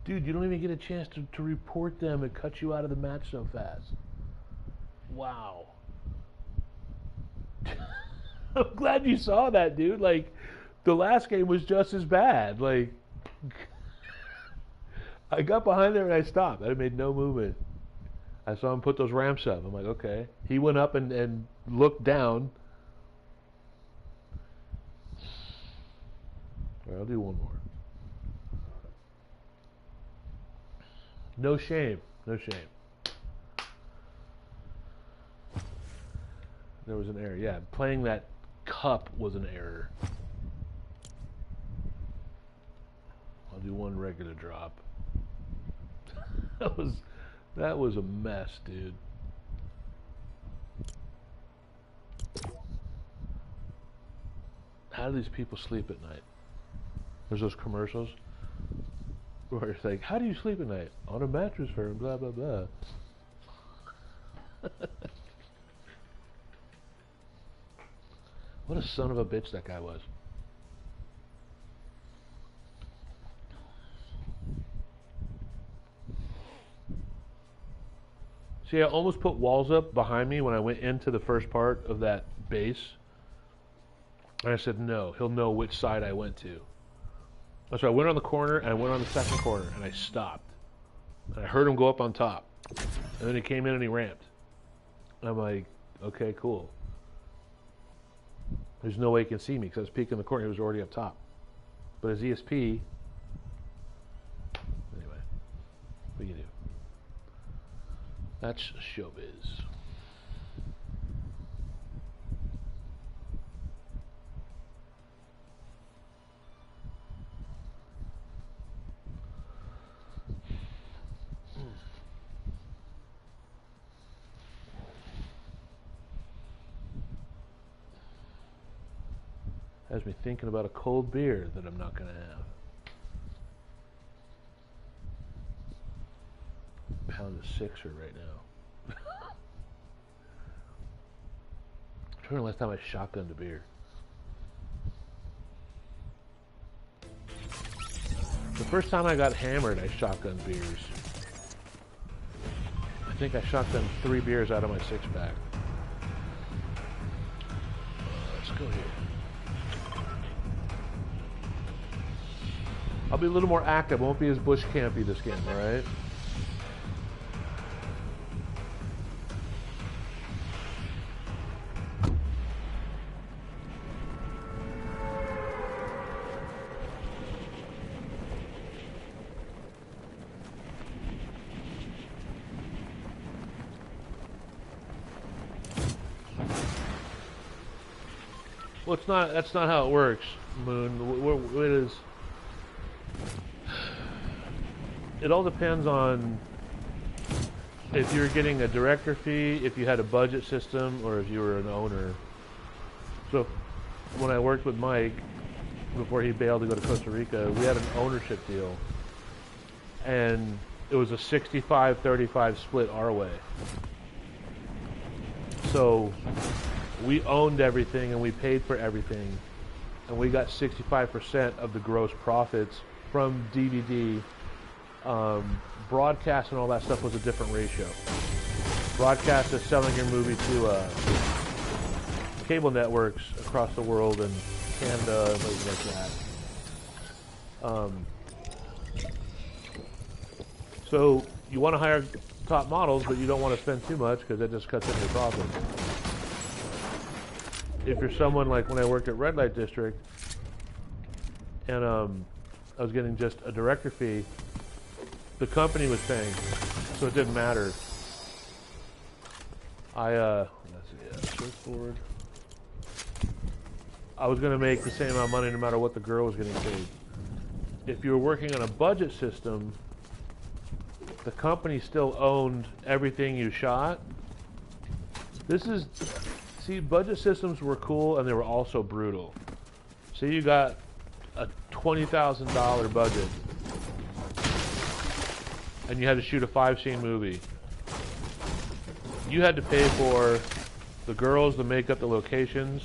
[SPEAKER 1] Dude, you don't even get a chance to report them. It cuts you out of the match so fast. Wow. I'm glad you saw that, dude. Like, the last game was just as bad. Like, I got behind there and I stopped. I made no movement. I saw him put those ramps up. I'm like, okay. He went up and looked down. All right, I'll do one more. No shame. No shame. There was an error. Yeah, playing that cup was an error. I'll do one regular drop. That was a mess, dude. How do these people sleep at night? There's those commercials where it's like, how do you sleep at night? On a mattress firm, blah, blah, blah. What a son of a bitch that guy was. See, I almost put walls up behind me when I went into the first part of that base. And I said, no, he'll know which side I went to. So I went on the corner, and I went on the second corner, and I stopped. And I heard him go up on top. And then he came in and he ramped. And I'm like, okay, cool. There's no way he can see me because I was peeking the corner. He was already up top. But his ESP... Anyway, what do you do? That's showbiz. Has me thinking about a cold beer that I'm not going to have. Pound of sixer right now. I'm trying to last time I shotgunned a beer. The first time I got hammered, I shotgunned beers. I think I shotgunned 3 beers out of my 6-pack. Let's go here. I'll be a little more active. I won't be as bush campy this game, alright? Well, it's not. That's not how it works, Moon. It is. It all depends on if you're getting a director fee, if you had a budget system, or if you were an owner. So, when I worked with Mike before he bailed to go to Costa Rica, we had an ownership deal, and it was a 65-35 split our way. So. We owned everything and we paid for everything, and we got 65% of the gross profits from DVD. Broadcast and all that stuff was a different ratio. Broadcast is selling your movie to cable networks across the world and Canada and places like that. So you want to hire top models, but you don't want to spend too much because that just cuts into your profits. If you're someone like when I worked at Red Light District, and I was getting just a director fee. The company was paying, so it didn't matter. Let's see, search forward. I was going to make the same amount of money no matter what the girl was getting paid. If you were working on a budget system, the company still owned everything you shot. See, budget systems were cool and they were also brutal. So you got a $20,000 budget and you had to shoot a 5-scene movie. You had to pay for the girls, the makeup, the locations,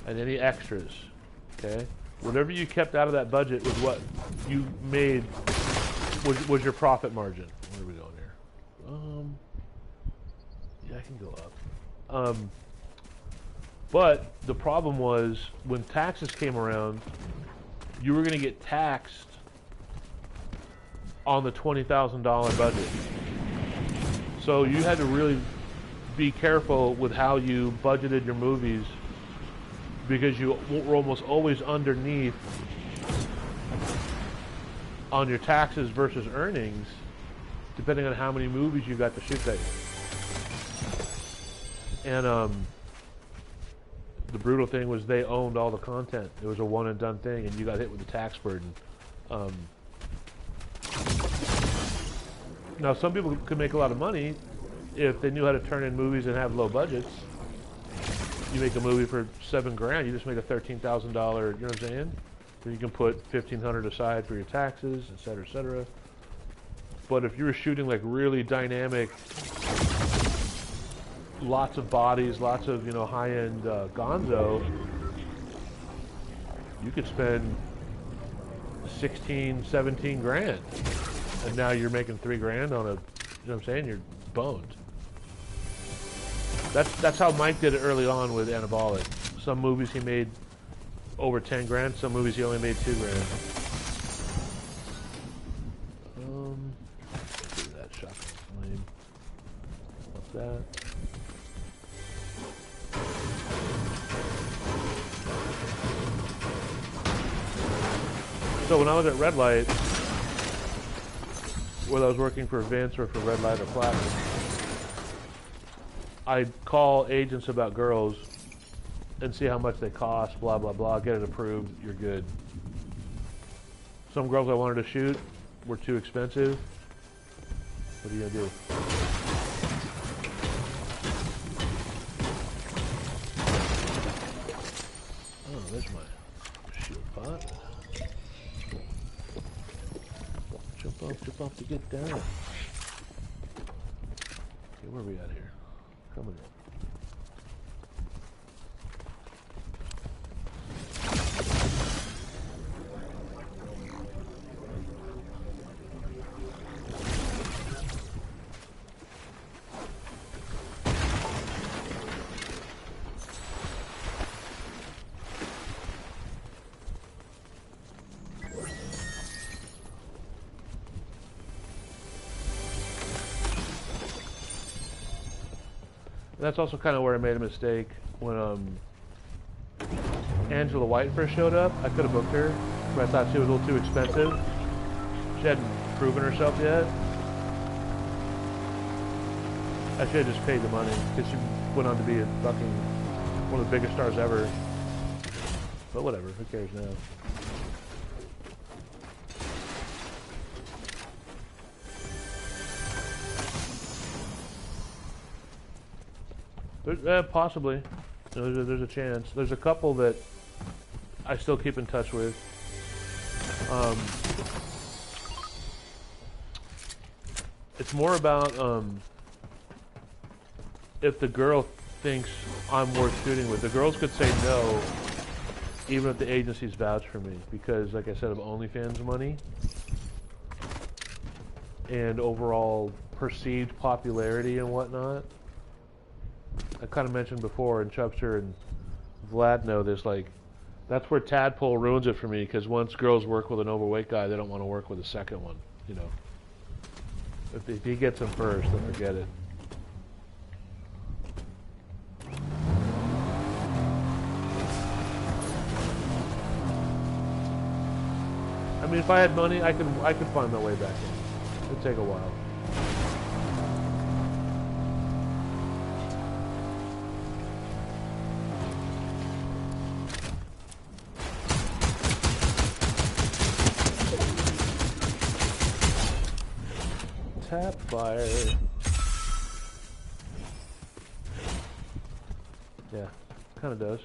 [SPEAKER 1] and any extras, okay? Whatever you kept out of that budget was what you made, was your profit margin. Where are we going here? Yeah, I can go up. But the problem was, when taxes came around, you were gonna get taxed on the $20,000 budget. So you had to really be careful with how you budgeted your movies, because you were almost always underneath on your taxes versus earnings, depending on how many movies you got to shoot that year. And the brutal thing was they owned all the content. It was a one and done thing, and you got hit with the tax burden. Now, some people could make a lot of money if they knew how to turn in movies and have low budgets. You make a movie for $7,000, you just make a $13,000, you know what I'm saying? Then you can put $1,500 aside for your taxes, et cetera, But if you were shooting like really dynamic, lots of bodies, lots of, you know, high-end gonzo, you could spend 16, 17 grand. And now you're making $3,000 on a, you know what I'm saying? You're boned. That's how Mike did it early on with Anabolic. Some movies he made over 10 grand, some movies he only made 2 grand. Let's do that shotgun flame. What's that? So when I was at Red Light, whether I was working for Vince or for Red Light or Platinum, I'd call agents about girls and see how much they cost, blah, blah, blah, get it approved, you're good. Some girls I wanted to shoot were too expensive. What are you gonna do? Oh, there's my shield pot. Jump off to get down. Okay, where are we at here? Coming in. That's also kind of where I made a mistake when Angela White first showed up. I could have booked her, but I thought she was a little too expensive. She hadn't proven herself yet. I should have just paid the money, because she went on to be a fucking one of the biggest stars ever. But whatever, who cares now? Possibly. There's a chance. There's a couple that I still keep in touch with. It's more about if the girl thinks I'm worth shooting with. The girls could say no, even if the agencies vouch for me, because, like I said, of OnlyFans money and overall perceived popularity and whatnot. I kind of mentioned before, and Chubster and Vlad know this, like, that's where Tadpole ruins it for me, because once girls work with an overweight guy, they don't want to work with a second one, you know. If he gets them first, then forget it. I mean, if I had money, I could find my way back in. It'd take a while. Tap fire. Yeah, kind of does.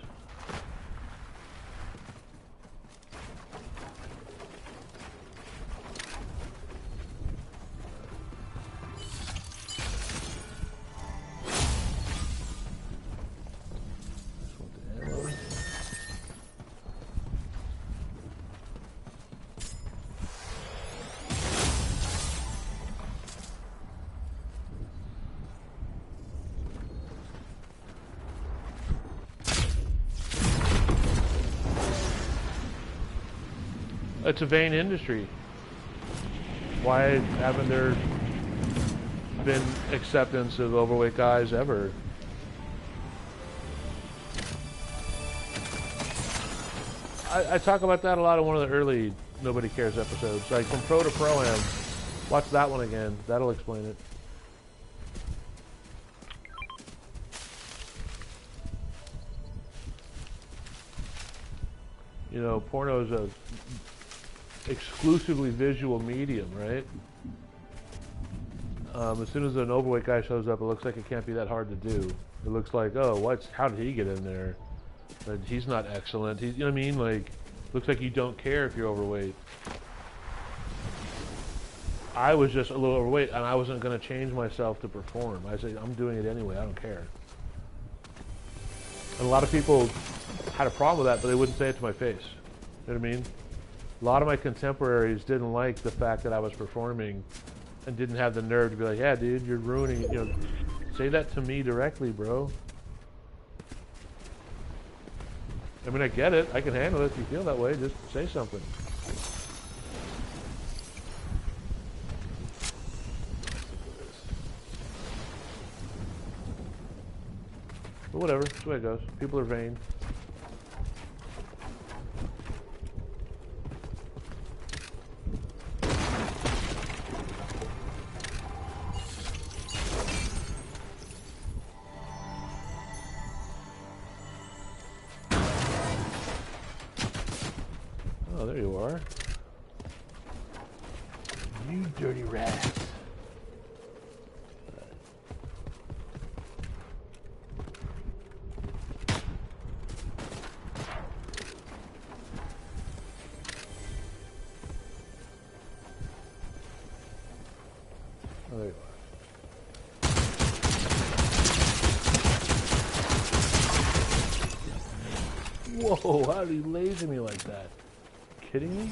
[SPEAKER 1] It's a vain industry. Why haven't there been acceptance of overweight guys ever? I talk about that a lot in one of the early Nobody Cares episodes. Like from Pro to Pro-Am. Watch that one again. That'll explain it. You know, porno is a exclusively visual medium, right? As soon as an overweight guy shows up, it looks like it can't be that hard to do. It looks like, oh, how did he get in there? But he's not excellent. You know what I mean? Like, looks like you don't care if you're overweight. I was just a little overweight, and I wasn't going to change myself to perform. I said, I'm doing it anyway. I don't care. And a lot of people had a problem with that, but they wouldn't say it to my face. You know what I mean? A lot of my contemporaries didn't like the fact that I was performing and didn't have the nerve to be like, yeah, dude, you're ruining it. You know, say that to me directly, bro. I mean, I get it. I can handle it if you feel that way. Just say something. But whatever. That's the way it goes. People are vain. Oh, there you are. You dirty rat. Oh, there you are. Whoa, how did he laser me like that? Kidding me?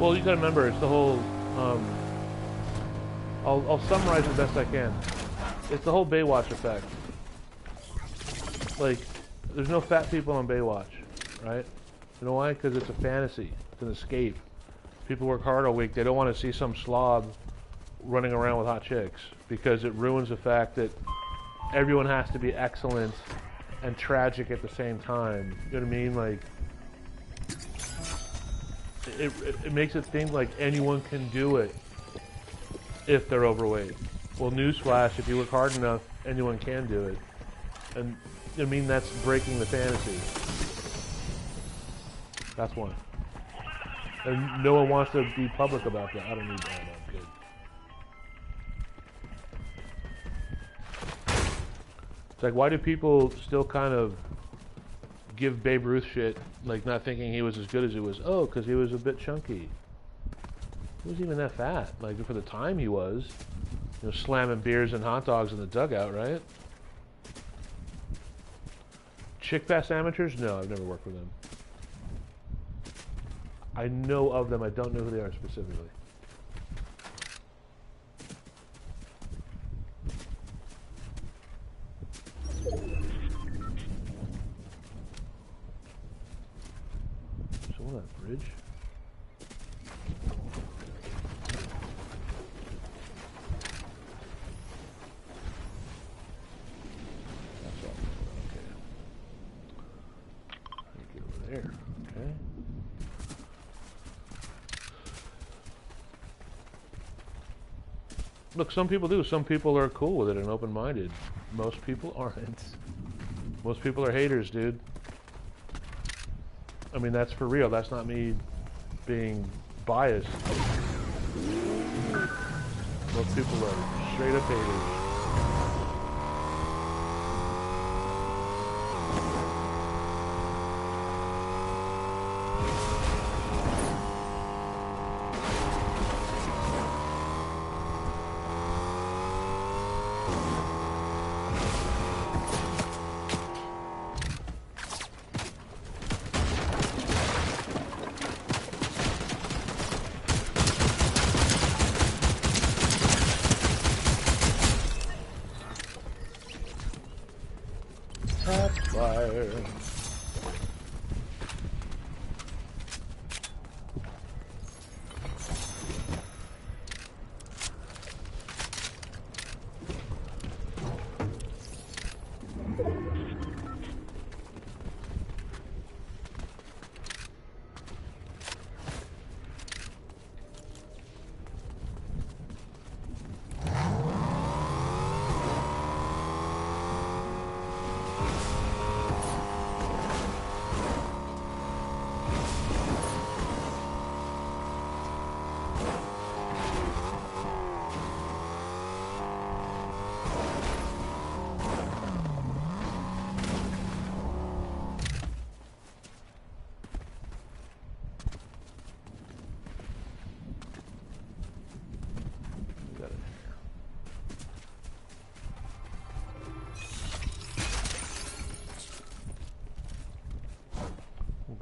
[SPEAKER 1] Well, you gotta remember, it's the whole, I'll summarize it best I can. It's the whole Baywatch effect. Like, there's no fat people on Baywatch, right? You know why? Because it's a fantasy. It's an escape. People work hard all week. They don't want to see some slob running around with hot chicks because it ruins the fact that everyone has to be excellent and tragic at the same time. You know what I mean? Like, it makes it seem like anyone can do it if they're overweight. Well, newsflash, if you work hard enough, anyone can do it. And I mean, that's breaking the fantasy. That's one. And no one wants to be public about that. I don't need that. I'm good. It's like, why do people still kind of give Babe Ruth shit, like not thinking he was as good as he was? Oh, because he was a bit chunky. He wasn't even that fat. Like, for the time he was, you know, slamming beers and hot dogs in the dugout, right? Chick Fast Amateurs? No, I've never worked with them. I know of them. I don't know who they are specifically. Someone on that bridge? That's all. Okay. Get over there. Okay. Look, some people do. Some people are cool with it and open-minded. Most people aren't. Most people are haters, dude. I mean, that's for real. That's not me being biased. Most people are straight up haters. Fire.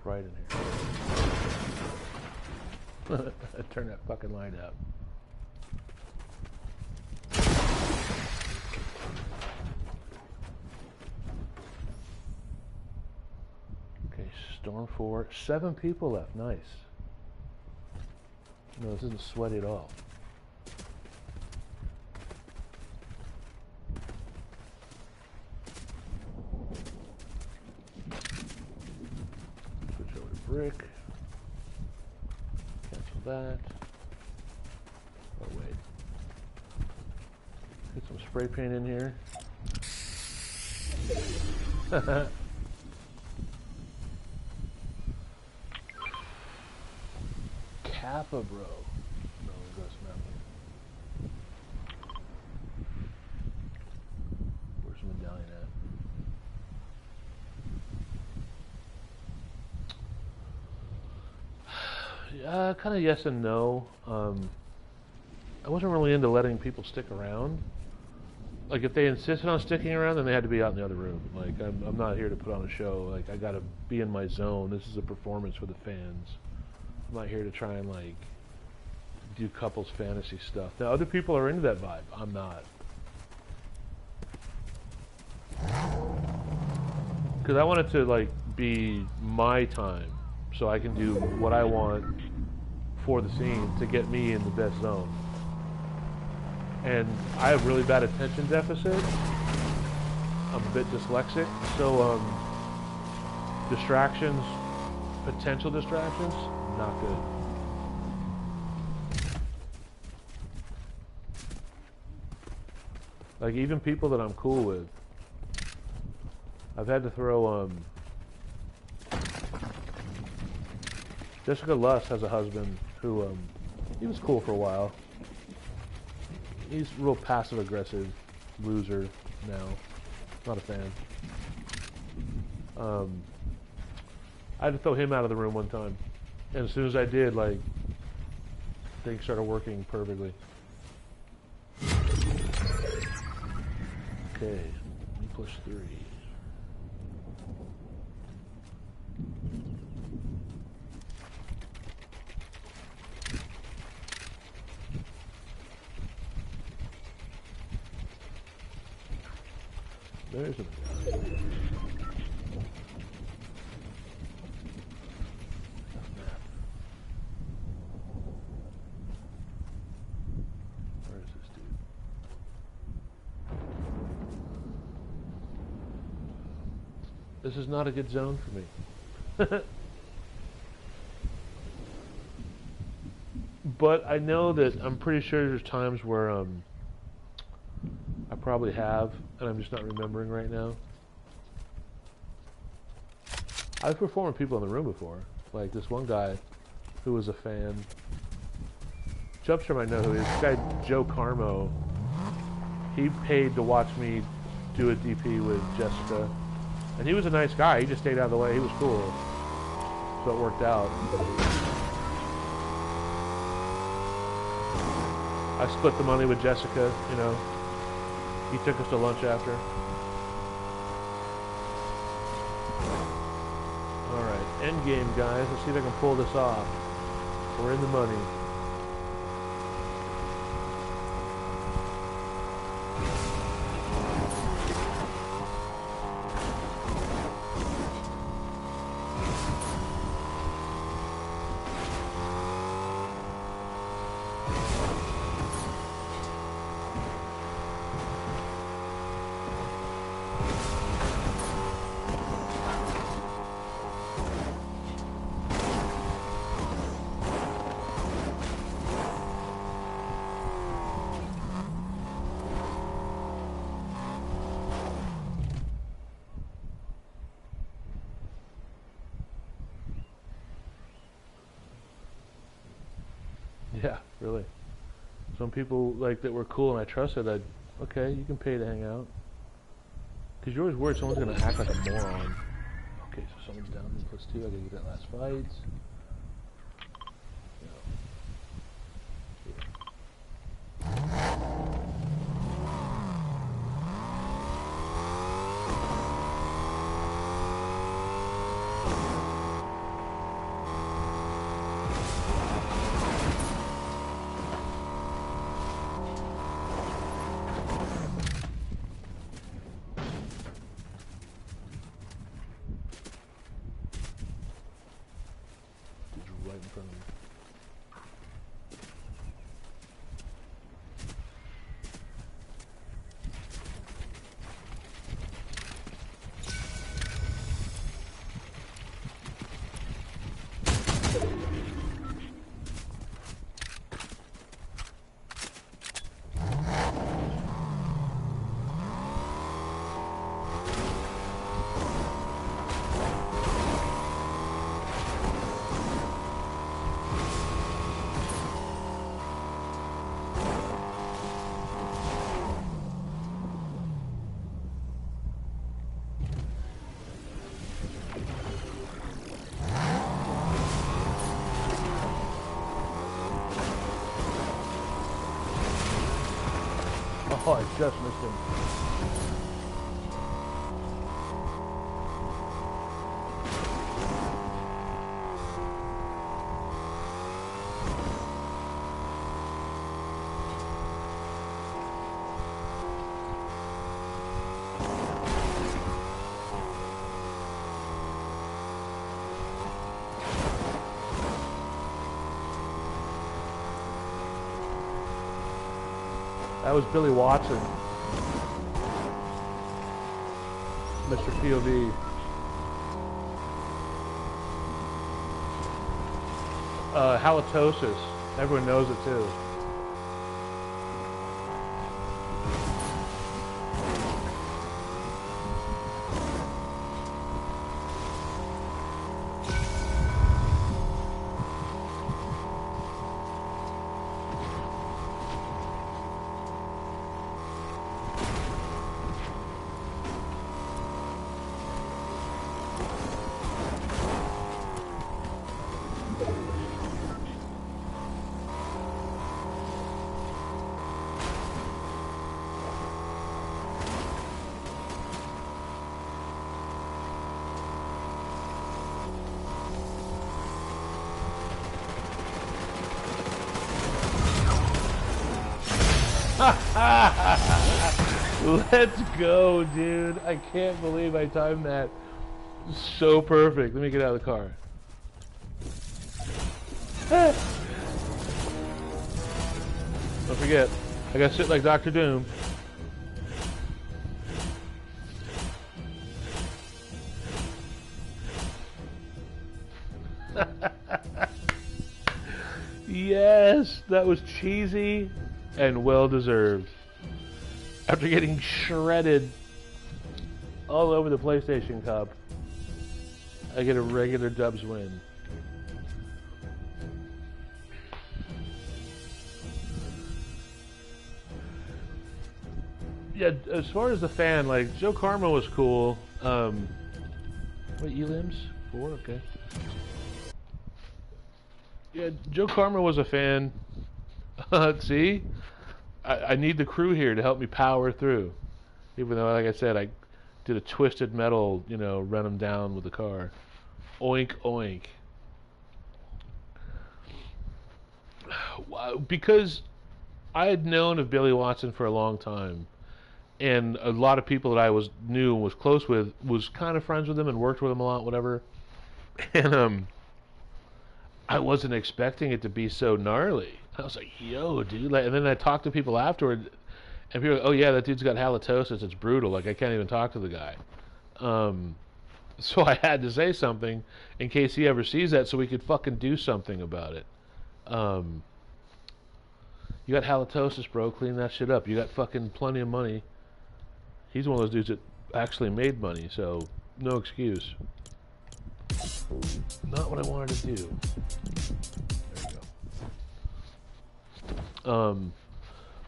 [SPEAKER 1] Right in here. Turn that fucking light up. Okay, storm 4. 7 people left. Nice. No, this isn't sweaty at all. Brick. Cancel that. Oh wait. Get some spray paint in here. Kappa, bro. No, Ghost Mountain. Where's the medallion at? Kind of yes and no. I wasn't really into letting people stick around. Like, if they insisted on sticking around, then they had to be out in the other room. Like, I'm not here to put on a show. Like, I gotta be in my zone. This is a performance for the fans. I'm not here to try and, like, do couples fantasy stuff. Now, other people are into that vibe. I'm not. Because I want it to, like, be my time. So I can do what I want for the scene to get me in the best zone. And I have really bad attention deficit. I'm a bit dyslexic, so distractions, potential distractions, not good. Like, even people that I'm cool with, I've had to throw Jessica Luss has a husband who, he was cool for a while. He's real passive-aggressive loser now. Not a fan. I had to throw him out of the room one time. And as soon as I did, like, things started working perfectly. Okay, E +3. There isn't. Where is this dude? This is not a good zone for me. But I know that I'm pretty sure there's times where I probably have, and I'm just not remembering right now. I've performed with people in the room before, like this one guy who was a fan. Jumpstream, I know who he is. This guy Joe Carmo. He paid to watch me do a DP with Jessica, and he was a nice guy. He just stayed out of the way. He was cool, so it worked out. I split the money with Jessica, you know. He took us to lunch after. Alright, end game, guys. Let's see if I can pull this off. We're in the money. Yeah, really. Some people like that were cool and I trusted. Okay, you can pay to hang out. Because you're always worried someone's gonna act like a moron. Okay, so someone's down in +2. I gotta get that last fight. Right in front of me. Oh, I just missed him. That was Billy Watson, Mr. POV. Halitosis, everyone knows it too. Let's go, dude. I can't believe I timed that so perfect. Let me get out of the car. Don't forget, I gotta sit like Dr. Doom. Yes, that was cheesy and well deserved. After getting shredded all over the PlayStation Cup, I get a regular Dubs win. Yeah, as far as the fan, like, Joe Karma was cool. Wait, Elims? 4? Okay. Yeah, Joe Karma was a fan. See? I need the crew here to help me power through. Even though, like I said, I did a twisted metal, you know, run him down with the car. Oink, oink. Because I had known of Billy Watson for a long time, and a lot of people that I knew and was close with was kind of friends with him and worked with him a lot, whatever. And I wasn't expecting it to be so gnarly. I was like, yo, dude. Like, and then I talked to people afterward, and people were like, oh, yeah, that dude's got halitosis. It's brutal. Like, I can't even talk to the guy. So I had to say something in case he ever sees that so we could fucking do something about it. You got halitosis, bro. Clean that shit up. You got fucking plenty of money. He's one of those dudes that actually made money, so no excuse. Not what I wanted to do. There you go.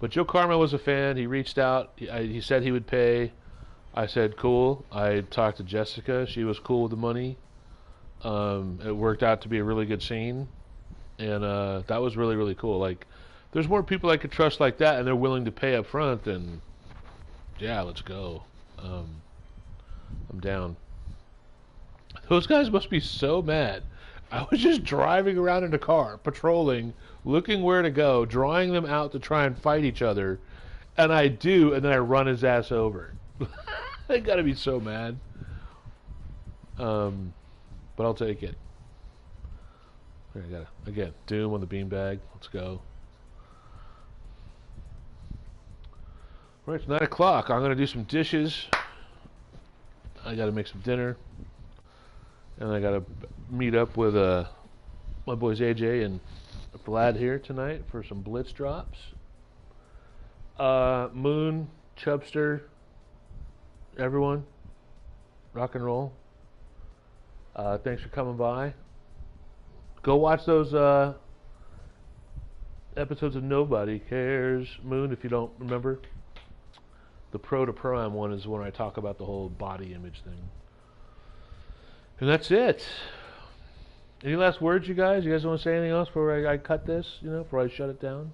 [SPEAKER 1] But Joe Karma was a fan. He reached out. He said he would pay. I said, cool. I talked to Jessica. She was cool with the money. It worked out to be a really good scene. And that was really, really cool. Like, there's more people I could trust like that, and they're willing to pay up front, then, yeah, let's go. I'm down. Those guys must be so mad. I was just driving around in a car, patrolling, looking where to go, drawing them out to try and fight each other, and I do, and then I run his ass over. They gotta be so mad. But I'll take it. I gotta, again, Doom on the beanbag. Let's go. Right, it's 9 o'clock. I'm gonna do some dishes. I gotta make some dinner. And I gotta meet up with my boys AJ and Vlad here tonight for some blitz drops. Moon, Chubster, everyone, rock and roll. Thanks for coming by. Go watch those episodes of Nobody Cares. Moon, if you don't remember. The Pro to Prime one is when I talk about the whole body image thing. And that's it. Any last words, you guys? You guys want to say anything else before I cut this, you know, before I shut it down?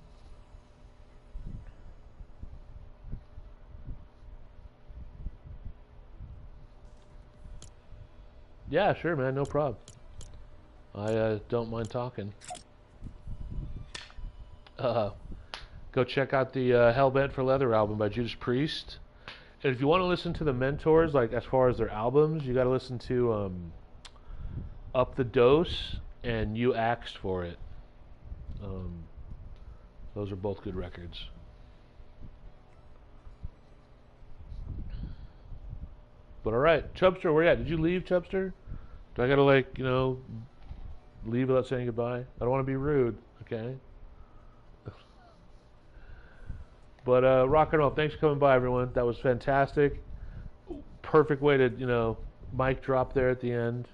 [SPEAKER 1] Yeah, sure, man, no problem. I don't mind talking. Go check out the Hellbent for Leather album by Judas Priest. And if you want to listen to the Mentors, like as far as their albums, you got to listen to Up the Dose and You Axed for It. Those are both good records. But alright, Chubster, where you at? Did you leave, Chubster? Do I gotta, like, you know, leave without saying goodbye? I don't want to be rude, okay? But rock and roll. Thanks for coming by, everyone. That was fantastic. Perfect way to, you know, mic drop there at the end.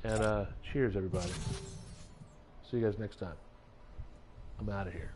[SPEAKER 1] And cheers, everybody. See you guys next time. I'm out of here.